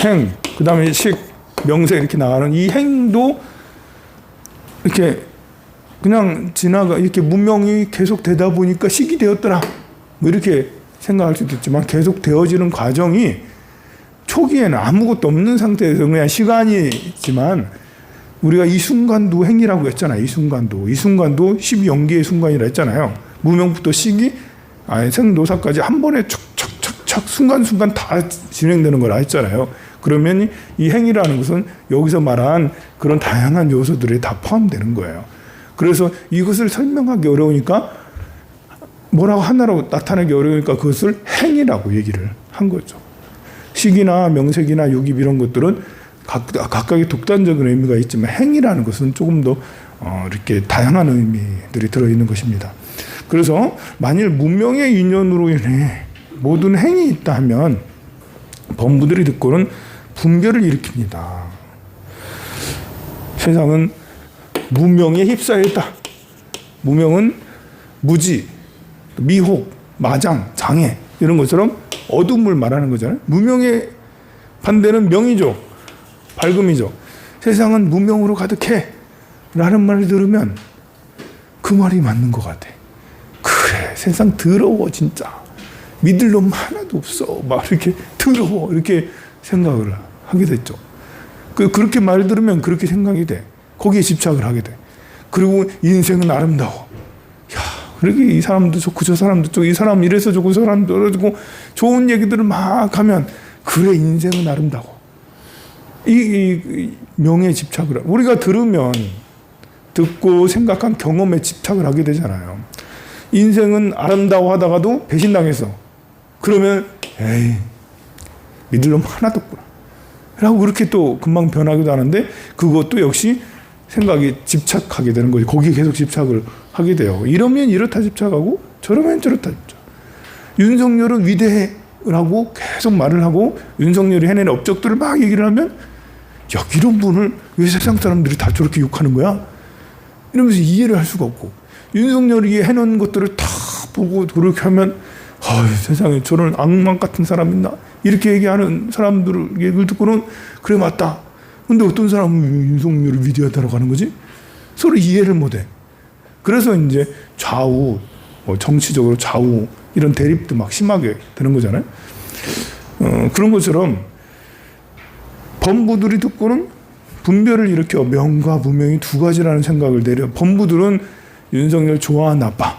행, 그 다음에 식, 명세 이렇게 나가는 이 행도 이렇게 그냥 이렇게 무명이 계속 되다 보니까 식이 되었더라. 뭐 이렇게 생각할 수도 있지만 계속 되어지는 과정이 초기에는 아무것도 없는 상태에서 그냥 시간이지만 우리가 이 순간도 행이라고 했잖아요. 이 순간도 12연기의 순간이라 했잖아요. 무명부터 식이 생노사까지 한 번에 척척척척 순간순간 다 진행되는 거라 했잖아요. 그러면 이 행이라는 것은 여기서 말한 그런 다양한 요소들이 다 포함되는 거예요. 그래서 이것을 설명하기 어려우니까 뭐라고 하나로 나타내기 어려우니까 그것을 행이라고 얘기를 한 거죠. 식이나 명색이나 요깁 이런 것들은 각각의 독단적인 의미가 있지만 행이라는 것은 조금 더 이렇게 다양한 의미들이 들어있는 것입니다. 그래서 만일 문명의 인연으로 인해 모든 행이 있다 하면 범부들이 듣고는 분별을 일으킵니다. 세상은 무명에 휩싸여 있다. 무명은 무지, 미혹, 마장, 장애 이런 것처럼 어둠을 말하는 거잖아요. 무명의 반대는 명이죠. 밝음이죠. 세상은 무명으로 가득해 라는 말을 들으면 그 말이 맞는 것 같아. 그래, 세상 더러워 진짜. 믿을 놈 하나도 없어. 막 이렇게 더러워 이렇게 생각을 하게 됐죠. 그렇게 말 들으면 그렇게 생각이 돼. 거기에 집착을 하게 돼. 그리고 인생은 아름다워. 야, 그렇게 이 사람도 좋고 저 사람도 좋고 이 사람 이래서 좋고 저 사람도 저래서 좋은 얘기들을 막 하면 그래 인생은 아름다워. 이 명예에 집착을 우리가 들으면 듣고 생각한 경험에 집착을 하게 되잖아요. 인생은 아름다워 하다가도 배신당했어. 그러면 에이 믿을 놈 하나도 없구나 라고 그렇게 또 금방 변하기도 하는데 그것도 역시 생각이 집착하게 되는 거지. 거기에 계속 집착을 하게 돼요. 이러면 이렇다 집착하고 저러면 저렇다 집착. 윤석열은 위대해라고 계속 말을 하고 윤석열이 해낸 업적들을 막 얘기를 하면 야 이런 분을 왜 세상 사람들이 다 저렇게 욕하는 거야? 이러면서 이해를 할 수가 없고 윤석열이 해놓은 것들을 다 보고 그렇게 하면 세상에 저런 악마 같은 사람 있나? 이렇게 얘기하는 사람들 얘기를 듣고는 그래 맞다. 근데 어떤 사람은 윤석열을 위대하다고 하는 거지? 서로 이해를 못해. 그래서 이제 좌우, 정치적으로 좌우 이런 대립도 막 심하게 되는 거잖아요. 그런 것처럼 범부들이 듣고는 분별을 일으켜 명과 무명이 두 가지라는 생각을 내려. 범부들은 윤석열 좋아 나빠,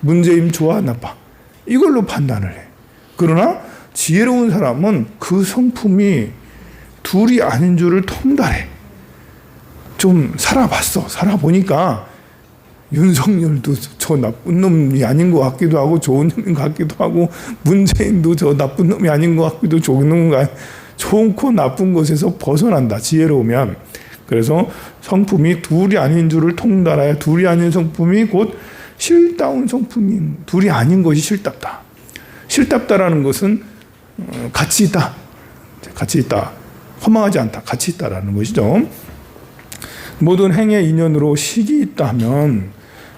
문재인 좋아 나빠 이걸로 판단을 해. 그러나 지혜로운 사람은 그 성품이 둘이 아닌 줄을 통달해. 좀 살아봤어. 살아보니까 윤석열도 저 나쁜 놈이 아닌 것 같기도 하고 좋은 놈인 것 같기도 하고 문재인도 저 나쁜 놈이 아닌 것 같기도 좋은 놈인가 좋고 나쁜 것에서 벗어난다. 지혜로우면. 그래서 성품이 둘이 아닌 줄을 통달하여 둘이 아닌 성품이 곧 실다운 성품인 둘이 아닌 것이 실답다. 실답다라는 것은 가치 있다. 가치 있다. 허망하지 않다. 가치 있다라는 것이죠. 모든 행의 인연으로 식이 있다 하면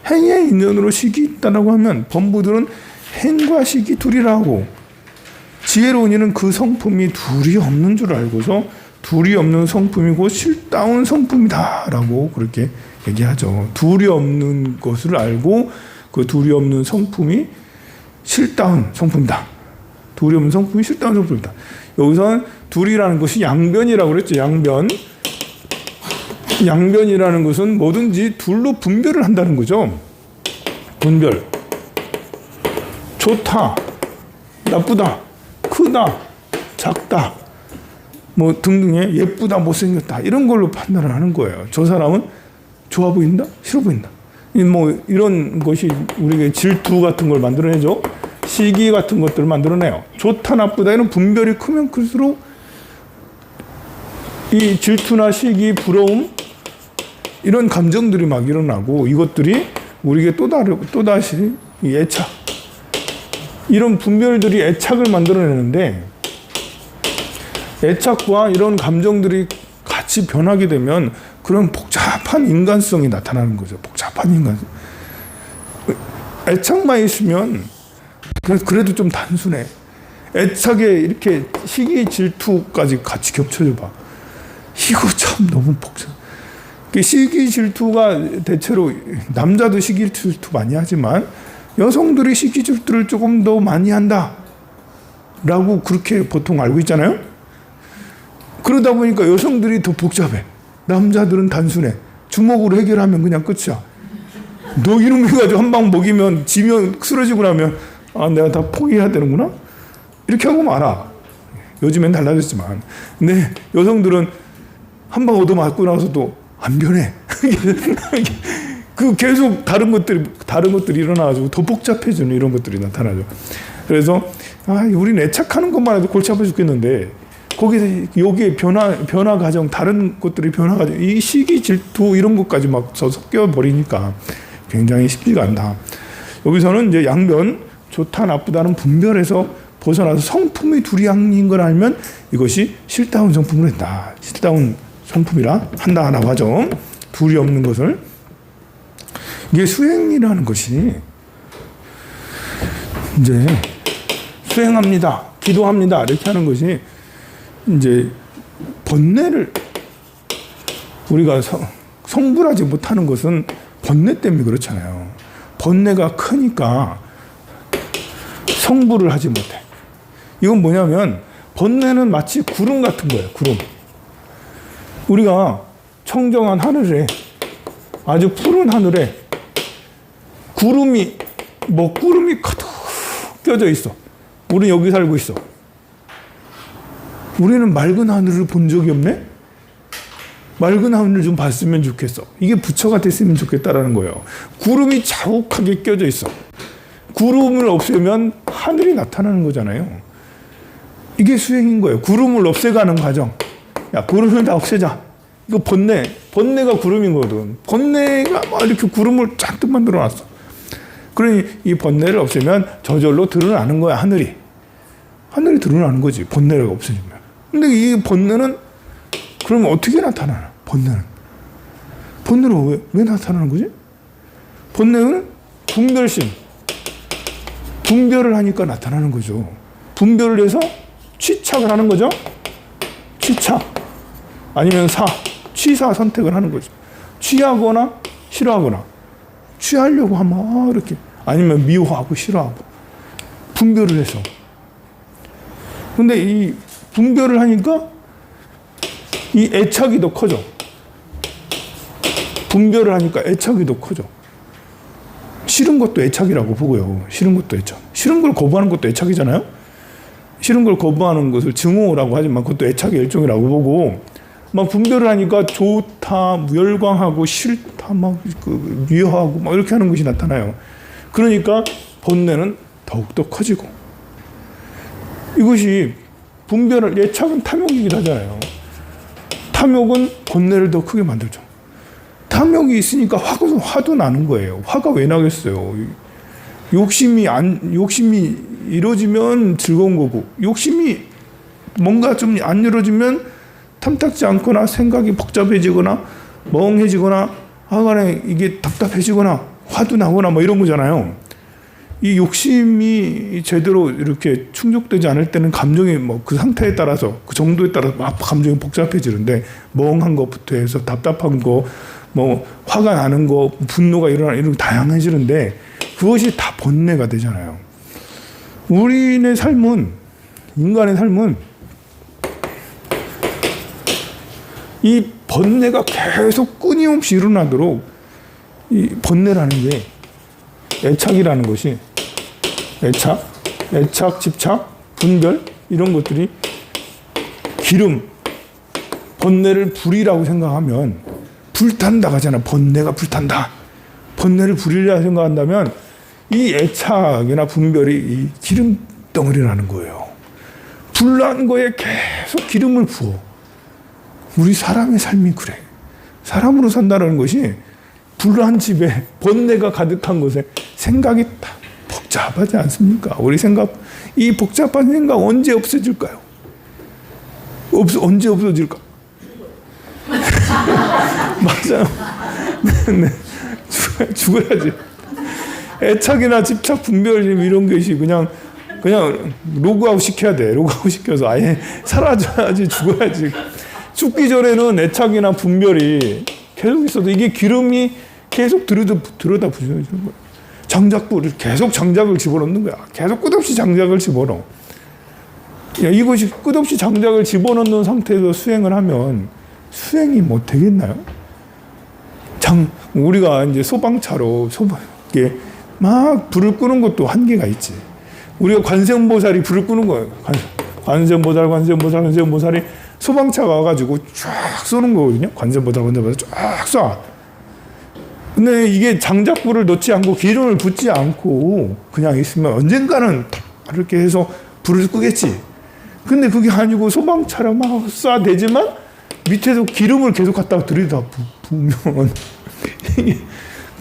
행의 인연으로 식이 있다라고 하면 범부들은 행과 식이 둘이라고 지혜로운 이는 그 성품이 둘이 없는 줄 알고서 둘이 없는 성품이 곧 실다운 성품이다라고 그렇게 얘기하죠. 둘이 없는 것을 알고 그 둘이 없는 성품이 실다운 성품이다. 둘이 없는 성품이 실다운 성품이다. 여기서 둘이라는 것이 양변이라고 그랬죠. 양변. 양변이라는 것은 뭐든지 둘로 분별을 한다는 거죠. 분별. 좋다, 나쁘다, 크다, 작다, 뭐 등등의 예쁘다, 못생겼다 이런 걸로 판단을 하는 거예요. 저 사람은 좋아 보인다, 싫어 보인다. 뭐 이런 것이 우리에게 질투 같은 걸 만들어내죠. 시기 같은 것들을 만들어내요. 좋다, 나쁘다 이런 분별이 크면 클수록 이 질투나 시기, 부러움 이런 감정들이 막 일어나고 이것들이 우리에게 또다시 이 애착 이런 분별들이 애착을 만들어내는데 애착과 이런 감정들이 같이 변하게 되면 그런 복잡한 인간성이 나타나는 거죠. 복잡한 인간성. 애착만 있으면 그래도 좀 단순해. 애착에 이렇게 시기 질투까지 같이 겹쳐져 봐. 이거 참 너무 복잡해. 시기 질투가 대체로 남자도 시기 질투 많이 하지만 여성들이 시기 질투를 조금 더 많이 한다 라고 그렇게 보통 알고 있잖아요. 그러다 보니까 여성들이 더 복잡해. 남자들은 단순해. 주먹으로 해결하면 그냥 끝이야. 너 이놈 해가지고 한 방 먹이면 지면 쓰러지고 나면 아 내가 다 포기해야 되는구나 이렇게 하고 말아. 요즘엔 달라졌지만 근데 여성들은 한 방 얻어맞고 나서도 안 변해. 그 계속 다른 것들이 일어나가지고 더 복잡해지는 이런 것들이 나타나죠. 그래서 우리는 애착하는 것만 해도 골치 아파 죽겠는데 거기서 여기에 변화 과정, 다른 것들이 변화 과정, 이 시기 질투 이런 것까지 막 섞여 버리니까 굉장히 쉽지가 않다. 여기서는 이제 양변, 좋다 나쁘다는 분별에서 벗어나서 성품이 둘이 아닌 걸 알면 이것이 실다운 성품을 한다. 실다운 성품이라 한다라고 하죠. 둘이 없는 것을. 이게 수행이라는 것이 이제 수행합니다, 기도합니다 이렇게 하는 것이 이제 번뇌를 우리가 성불하지 못하는 것은 번뇌 때문에 그렇잖아요. 번뇌가 크니까 성불을 하지 못해. 이건 뭐냐면 번뇌는 마치 구름 같은 거예요. 구름. 우리가 청정한 하늘에, 아주 푸른 하늘에 구름이 가득 껴져 있어. 우리는 여기 살고 있어. 우리는 맑은 하늘을 본 적이 없네? 맑은 하늘을 좀 봤으면 좋겠어. 이게 부처가 됐으면 좋겠다라는 거예요. 구름이 자욱하게 껴져 있어. 구름을 없애면 하늘이 나타나는 거잖아요. 이게 수행인 거예요. 구름을 없애가는 과정. 야, 구름을 다 없애자. 이거 번뇌가 구름인 거거든. 번뇌가 막 이렇게 구름을 잔뜩 만들어 놨어. 그러니 이 번뇌를 없애면 저절로 드러나는 거야, 하늘이. 하늘이 드러나는 거지, 번뇌가 없어지면. 근데 이 번뇌는 그러면 어떻게 나타나나? 번뇌는 왜 나타나는 거지? 번뇌는 분별심. 분별을 하니까 나타나는 거죠. 분별을 해서 취착을 하는 거죠. 취착. 아니면 취사 선택을 하는 거죠. 취하거나 싫어하거나. 취하려고 하면 이렇게. 아니면 미워하고 싫어하고. 분별을 해서. 근데 이 분별을 하니까 이 애착이 더 커져. 분별을 하니까 애착이 더 커져. 싫은 것도 애착이라고 보고요. 싫은 것도 애착. 싫은 걸 거부하는 것도 애착이잖아요. 싫은 걸 거부하는 것을 증오라고 하지만 그것도 애착의 일종이라고 보고, 막 분별을 하니까 좋다, 열광하고 싫다, 막 미워하고 막 이렇게 하는 것이 나타나요. 그러니까 번뇌는 더욱더 커지고. 이것이 분별을, 애착은 탐욕이기도 하잖아요. 탐욕은 번뇌를 더 크게 만들죠. 탐욕이 있으니까 화도 나는 거예요. 화가 왜 나겠어요? 욕심이 이루어지면 즐거운 거고, 욕심이 뭔가 좀 안 이루어지면 탐탁지 않거나 생각이 복잡해지거나 멍해지거나 하간에 이게 답답해지거나 화도 나거나 뭐 이런 거잖아요. 이 욕심이 제대로 이렇게 충족되지 않을 때는 감정이 뭐 그 상태에 따라서, 그 정도에 따라서 막 감정이 복잡해지는데, 멍한 것부터 해서 답답한 거, 뭐 화가 나는 거, 분노가 일어나는 이런 다양해지는데, 그것이 다 번뇌가 되잖아요. 우리의 삶은, 인간의 삶은 이 번뇌가 계속 끊임없이 일어나도록, 이 번뇌라는 게, 애착이라는 것이, 애착, 집착, 분별, 이런 것들이 기름, 번뇌를 불이라고 생각하면, 불탄다 하잖아. 번뇌가 불탄다. 번뇌를 불이라고 생각한다면 이 애착이나 분별이 이 기름 덩어리라는 거예요. 불난 거에 계속 기름을 부어. 우리 사람의 삶이 그래. 사람으로 산다는 것이 불난 집에 번뇌가 가득한 곳에 생각이 다 복잡하지 않습니까? 우리 생각, 이 복잡한 생각 언제 없어질까요? 언제 없어질까? 맞아요. 네. 죽어야지. 애착이나 집착, 분별심 이런 것이 그냥 로그아웃 시켜야 돼. 로그아웃 시켜서 아예 사라져야지, 죽어야지. 죽기 전에는 애착이나 분별이 계속 있어도 이게 기름이 계속 들여다 부셔지는 거야. 장작불을 계속 장작을 집어넣는 거야. 계속 끝없이 장작을 집어넣어. 이것이 끝없이 장작을 집어넣는 상태에서 수행을 하면 수행이 뭐 되겠나요? 우리가 이제 소방차로 이게 막 불을 끄는 것도 한계가 있지. 우리가 관세음보살이 불을 끄는 거예요. 관세음보살이 소방차가 와가지고 쫙 쏘는 거거든요. 관세음보살 쫙 쏴. 근데 이게 장작불을 넣지 않고 기름을 붓지 않고 그냥 있으면 언젠가는 이렇게 해서 불을 끄겠지. 근데 그게 아니고 소방차를 막 쏴대지만 밑에서 기름을 계속 갖다가 들이다 부으면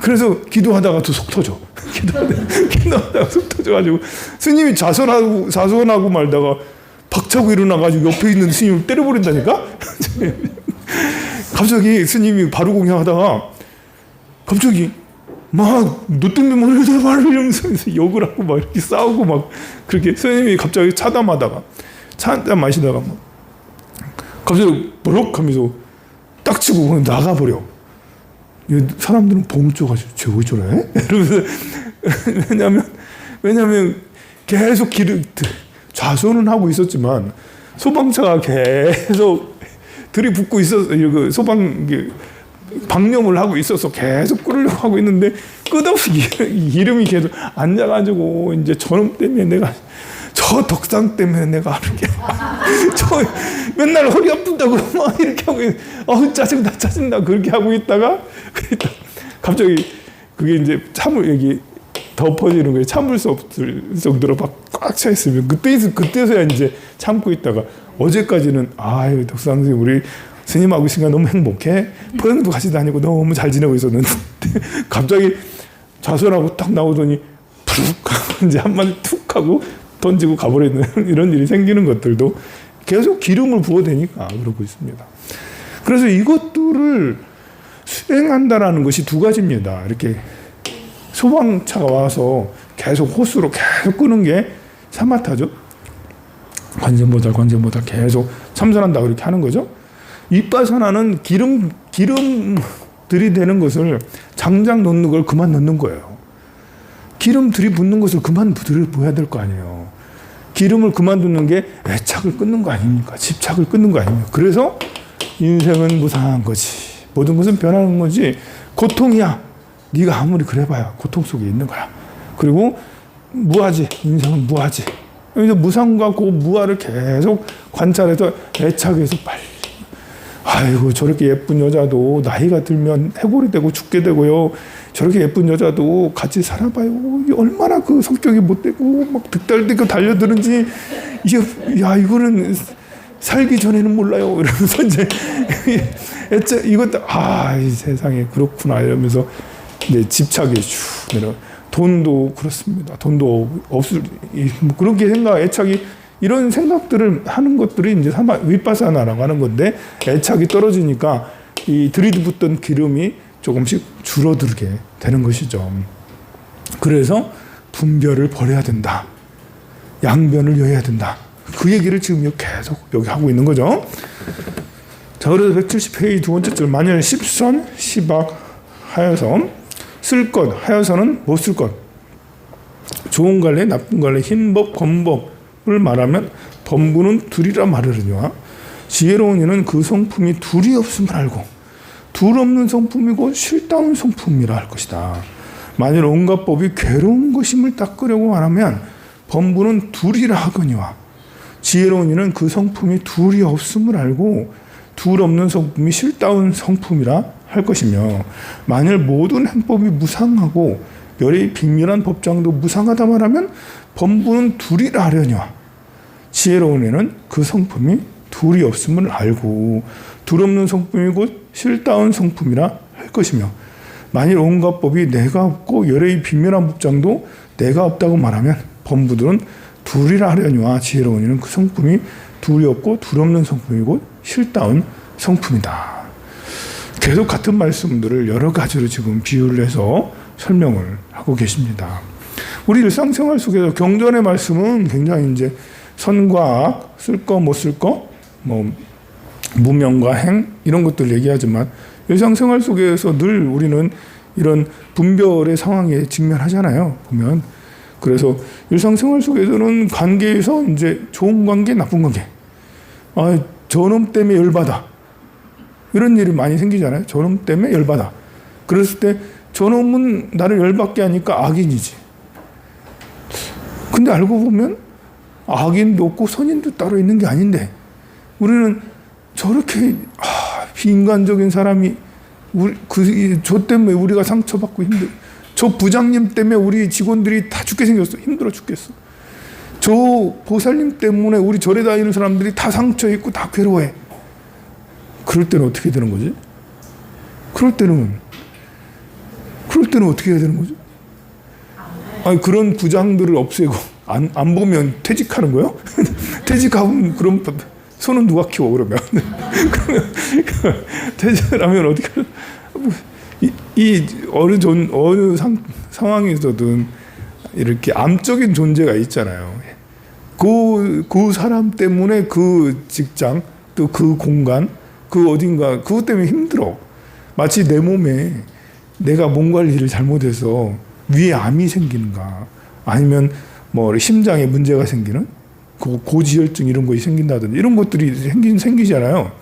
그래서 기도하다가 또 속 터져. 기도하다가 속 터져가지고 스님이 자선하고 말다가 박차고 일어나가지고 옆에 있는 스님을 때려버린다니까? 갑자기 스님이 바로공양하다가 갑자기 막 너 때문에 뭐를 말을 이러면서 욕을 하고 막 이렇게 싸우고 막 그렇게 스님이 갑자기 차다 마시다가 막 갑자기 버럭 하면서 딱 치고 그냥 나가버려. 사람들은 봉 쪼가지고 쟤 왜 저래? 이러면서 왜냐면 계속 좌선은 하고 있었지만 소방차가 계속 들이붓고 있어서 그 방염을 하고 있어서 계속 끓으려고 하고 있는데 끝없이 기름이 계속 앉아가지고 이제 저놈 때문에 내가 저 덕상 때문에 내가 이렇게 저 맨날 허리 아픈다고 막 이렇게 하고 짜증나 그렇게 하고 있다가 갑자기 그게 이제 여기 덮어지는 거예요. 참을 수 없을 정도로 막 꽉 차 있으면 그때서야 이제 참고 있다가 어제까지는 아유 덕상 선생님 우리 스님하고 있으니까 너무 행복해. 포항도 같이 다니고 너무 잘 지내고 있었는데 갑자기 좌선하고 딱 나오더니 푹 하고 이제 한마디 툭 하고 던지고 가버리는 이런 일이 생기는 것들도 계속 기름을 부어대니까 그러고 있습니다. 그래서 이것들을 수행한다라는 것이 두 가지입니다. 이렇게 소방차가 와서 계속 호스로 계속 끄는 게 사마타죠. 관세음보살 계속 참선한다 그렇게 하는 거죠. 윗바사나는 기름 들이대는 것을 장작 넣는 걸 그만 넣는 거예요. 기름 들이붓는 것을 그만 들이부어야 될 거 아니에요. 기름을 그만 붓는 게 애착을 끊는 거 아닙니까? 집착을 끊는 거 아닙니까? 그래서 인생은 무상한 거지. 모든 것은 변하는 거지. 고통이야. 네가 아무리 그래봐야 고통 속에 있는 거야. 그리고 무아지. 인생은 무아지. 그래서 무상과 그 무아를 계속 관찰해서 애착해서 빨리 아이고 저렇게 예쁜 여자도 나이가 들면 해골이 되고 죽게 되고요. 저렇게 예쁜 여자도 같이 살아봐요. 얼마나 그 성격이 못되고 막 득달되고 달려드는지 이거는 살기 전에는 몰라요. 이러면서 이제 이것도 이 세상에 그렇구나 이러면서 이제 집착이 쭉 내려. 돈도 그렇습니다. 돈도 없을 뭐 그렇게 애착이 이런 생각들을 하는 것들이 이제 윗바사나라고 하는 건데 애착이 떨어지니까 이 들이붓던 기름이 조금씩 줄어들게 되는 것이죠. 그래서 분별을 버려야 된다. 양변을 여해야 된다. 그 얘기를 지금 계속 여기 하고 있는 거죠. 자, 그래서 170페이지 두 번째 줄 만일 십선, 시박, 하여선 쓸 것, 하여선은 못 쓸 것. 좋은 갈래, 나쁜 갈래, 흰법, 검법을 말하면 범부는 둘이라 말하려니와 지혜로운 이는 그 성품이 둘이 없음을 알고 둘 없는 성품이고 실다운 성품이라 할 것이다. 만일 온갖 법이 괴로운 것임을 닦으려고 말하면 범부는 둘이라 하거니와 지혜로운 이는 그 성품이 둘이 없음을 알고 둘 없는 성품이 실다운 성품이라 할 것이며 만일 모든 행법이 무상하고 열의 빅렬한 법장도 무상하다 말하면 범부는 둘이라 하려니와 지혜로운 애는 그 성품이 둘이 없음을 알고 둘 없는 성품이 곧 실다운 성품이라 할 것이며 만일 온갖 법이 내가 없고 열의 빅렬한 법장도 내가 없다고 말하면 범부들은 둘이라 하려니와 지혜로운 애는 그 성품이 둘이 없고 둘 없는 성품이 곧 실다운 성품이다. 계속 같은 말씀들을 여러 가지로 지금 비유를 해서 설명을 하고 계십니다. 우리 일상생활 속에서 경전의 말씀은 굉장히 이제 선과 악, 쓸 거, 못 쓸 거, 뭐 무명과 행 이런 것들 얘기하지만 일상생활 속에서 늘 우리는 이런 분별의 상황에 직면하잖아요. 보면 그래서 일상생활 속에서는 관계에서 이제 좋은 관계, 나쁜 관계. 저놈 때문에 열받아. 이런 일이 많이 생기잖아요. 저놈 때문에 열받아. 그랬을 때 저놈은 나를 열받게 하니까 악인이지. 근데 알고 보면 악인도 없고 선인도 따로 있는 게 아닌데 우리는 저렇게 비인간적인 사람이 저 때문에 우리가 상처받고 저 부장님 때문에 우리 직원들이 다 죽게 생겼어. 힘들어 죽겠어. 저 보살님 때문에 우리 절에 다니는 사람들이 다 상처 있고 다 괴로워해. 그럴 때는 어떻게 되는 거지? 그럴 때는 어떻게 해야 되는 거죠? 그런 부장들을 없애고 안 보면 퇴직하는 거요? 퇴직하면 그럼 손은 누가 키워 그러면? 퇴직을 하면 어떻게 어느 상황에서든 이렇게 암적인 존재가 있잖아요. 그 사람 때문에 그 직장 또 그 공간 그 어딘가 그것 때문에 힘들어. 마치 내 몸에 내가 몸 관리를 잘못해서 위에 암이 생기는가 아니면 뭐 심장에 문제가 생기는 고지혈증 이런 것이 생긴다든지 이런 것들이 생기잖아요.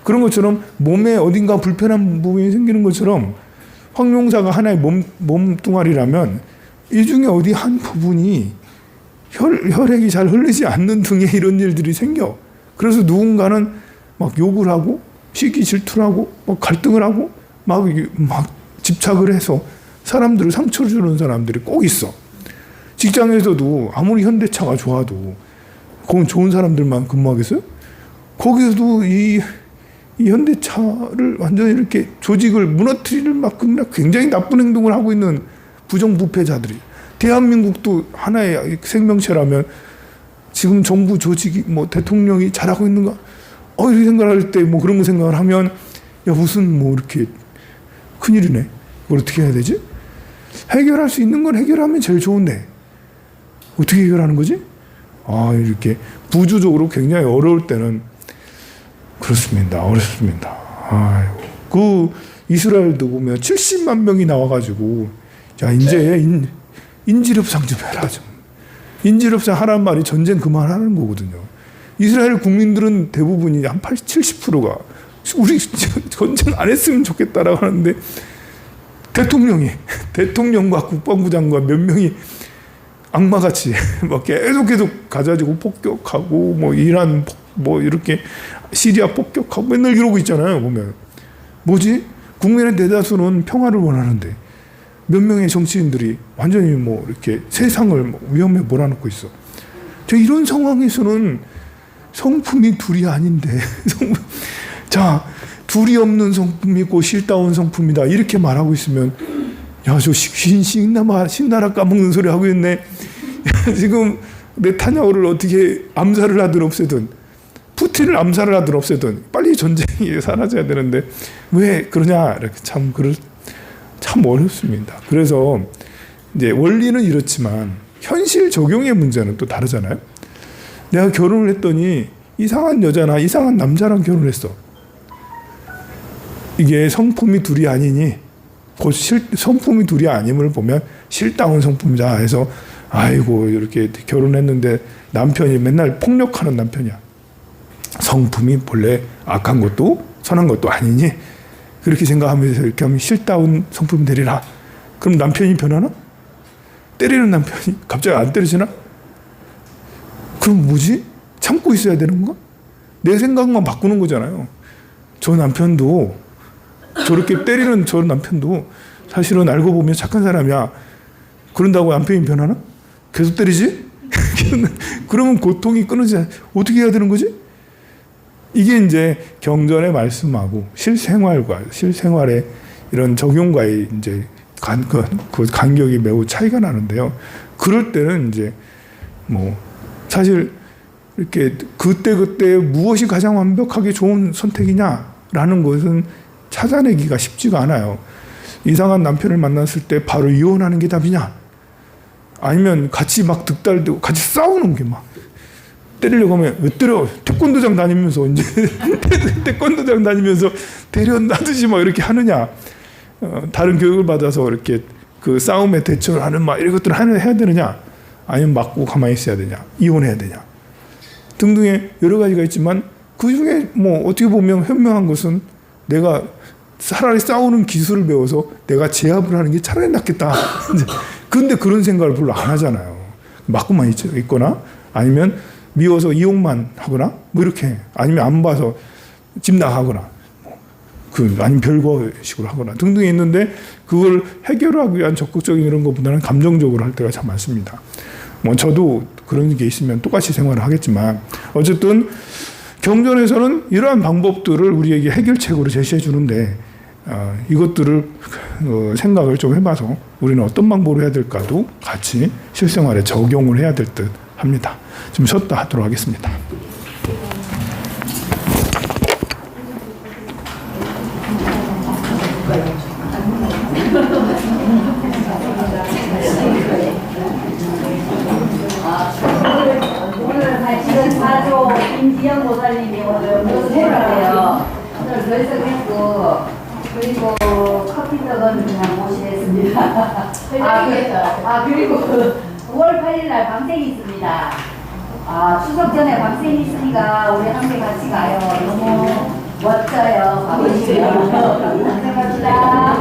그런 것처럼 몸에 어딘가 불편한 부분이 생기는 것처럼 황룡사가 하나의 몸뚱아리라면 이 중에 어디 한 부분이 혈액이 잘 흐르지 않는 등의 이런 일들이 생겨. 그래서 누군가는 막 욕을 하고 시기 질투를 하고 막 갈등을 하고 막 집착을 해서 사람들을 상처를 주는 사람들이 꼭 있어. 직장에서도 아무리 현대차가 좋아도 거기 좋은 사람들만 근무하겠어요? 거기서도 이 현대차를 완전히 이렇게 조직을 무너뜨릴 만큼 굉장히 나쁜 행동을 하고 있는 부정부패자들이. 대한민국도 하나의 생명체라면 지금 정부 조직이 뭐 대통령이 잘하고 있는가? 이렇게 생각할 때 뭐 그런 거 생각을 하면 야 무슨 뭐 이렇게 큰일이네. 이걸 어떻게 해야 되지? 해결할 수 있는 건 해결하면 제일 좋은데 어떻게 해결하는 거지? 이렇게 부주적으로 굉장히 어려울 때는 그렇습니다. 어렵습니다. 아이고. 그 이스라엘도 보면 70만 명이 나와가지고 야 이제 인질협상 좀 해라 좀. 인질협상 하라는 말이 전쟁 그만하는 거거든요. 이스라엘 국민들은 대부분이 한 70%가 우리 전쟁 안 했으면 좋겠다라고 하는데 대통령과 국방부 장관 몇 명이 악마같이 막 계속 가가지고 폭격하고 뭐 이란 뭐 이렇게 시리아 폭격하고 맨날 이러고 있잖아요. 보면 뭐지? 국민의 대다수는 평화를 원하는데 몇 명의 정치인들이 완전히 뭐 이렇게 세상을 위험에 몰아넣고 있어. 저 이런 상황에서는 성품이 둘이 아닌데 자 둘이 없는 성품이 있고 실다운 성품이다 이렇게 말하고 있으면 야 저 신나라 까먹는 소리 하고 있네. 지금 네타냐후를 어떻게 암살을 하든 없애든 푸틴을 암살을 하든 없애든 빨리 전쟁이 사라져야 되는데 왜 그러냐 이렇게 참 어렵습니다. 그래서 이제 원리는 이렇지만 현실 적용의 문제는 또 다르잖아요. 내가 결혼을 했더니 이상한 여자나 이상한 남자랑 결혼했어. 이게 성품이 둘이 아니니 성품이 둘이 아님을 보면 실다운 성품이다 해서 아이고 이렇게 결혼했는데 남편이 맨날 폭력하는 남편이야. 성품이 본래 악한 것도 선한 것도 아니니 그렇게 생각하면서 이렇게 하면 실다운 성품이 되리라. 그럼 남편이 변하나? 때리는 남편이 갑자기 안 때려지나? 그럼 뭐지? 참고 있어야 되는 건가? 내 생각만 바꾸는 거잖아요. 저 남편도 저렇게 때리는 저 남편도 사실은 알고 보면 착한 사람이야. 그런다고 남편이 변하나? 계속 때리지? 그러면 고통이 끊어지지 않아. 어떻게 해야 되는 거지? 이게 이제 경전의 말씀하고 실생활의 이런 적용과의 이제 그 간격이 매우 차이가 나는데요. 그럴 때는 이제 뭐 사실 이렇게 그때 무엇이 가장 완벽하게 좋은 선택이냐라는 것은 찾아내기가 쉽지가 않아요. 이상한 남편을 만났을 때 바로 이혼하는 게 답이냐? 아니면 같이 막 득달되고 같이 싸우는 게 막 때리려고 하면 왜 때려? 태권도장 다니면서 이제 태권도장 다니면서 대련하듯이 막 이렇게 하느냐? 다른 교육을 받아서 이렇게 그 싸움에 대처를 하는 막 이런 것들을 해야 되느냐? 아니면 맞고 가만히 있어야 되냐? 이혼해야 되냐? 등등의 여러 가지가 있지만 그 중에 뭐 어떻게 보면 현명한 것은 내가 차라리 싸우는 기술을 배워서 내가 제압을 하는 게 차라리 낫겠다. 근데 그런 생각을 별로 안 하잖아요. 맞고만 있거나 아니면 미워서 이용만 하거나 뭐 이렇게 아니면 안 봐서 집 나가거나 아니면 별거식으로 하거나 등등이 있는데 그걸 해결하기 위한 적극적인 이런 것보다는 감정적으로 할 때가 참 많습니다. 뭐 저도 그런 게 있으면 똑같이 생활을 하겠지만 어쨌든 경전에서는 이러한 방법들을 우리에게 해결책으로 제시해 주는데 이것들을 생각을 좀 해봐서 우리는 어떤 방법으로 해야 될까도 같이 실생활에 적용을 해야 될 듯 합니다. 좀 쉬었다 하도록 하겠습니다. 오늘 가시는 사조 임지영 모사님이 오늘 모시는데요. 오늘 결석했고 그리고 커피 떡은 그냥 모시겠습니다. 그리고 9월 8일 날 방생이 있습니다. 아, 추석 전에 방생이 있으니까 우리 함께 같이 가요. 너무 멋져요. 가보시죠. 감사합니다.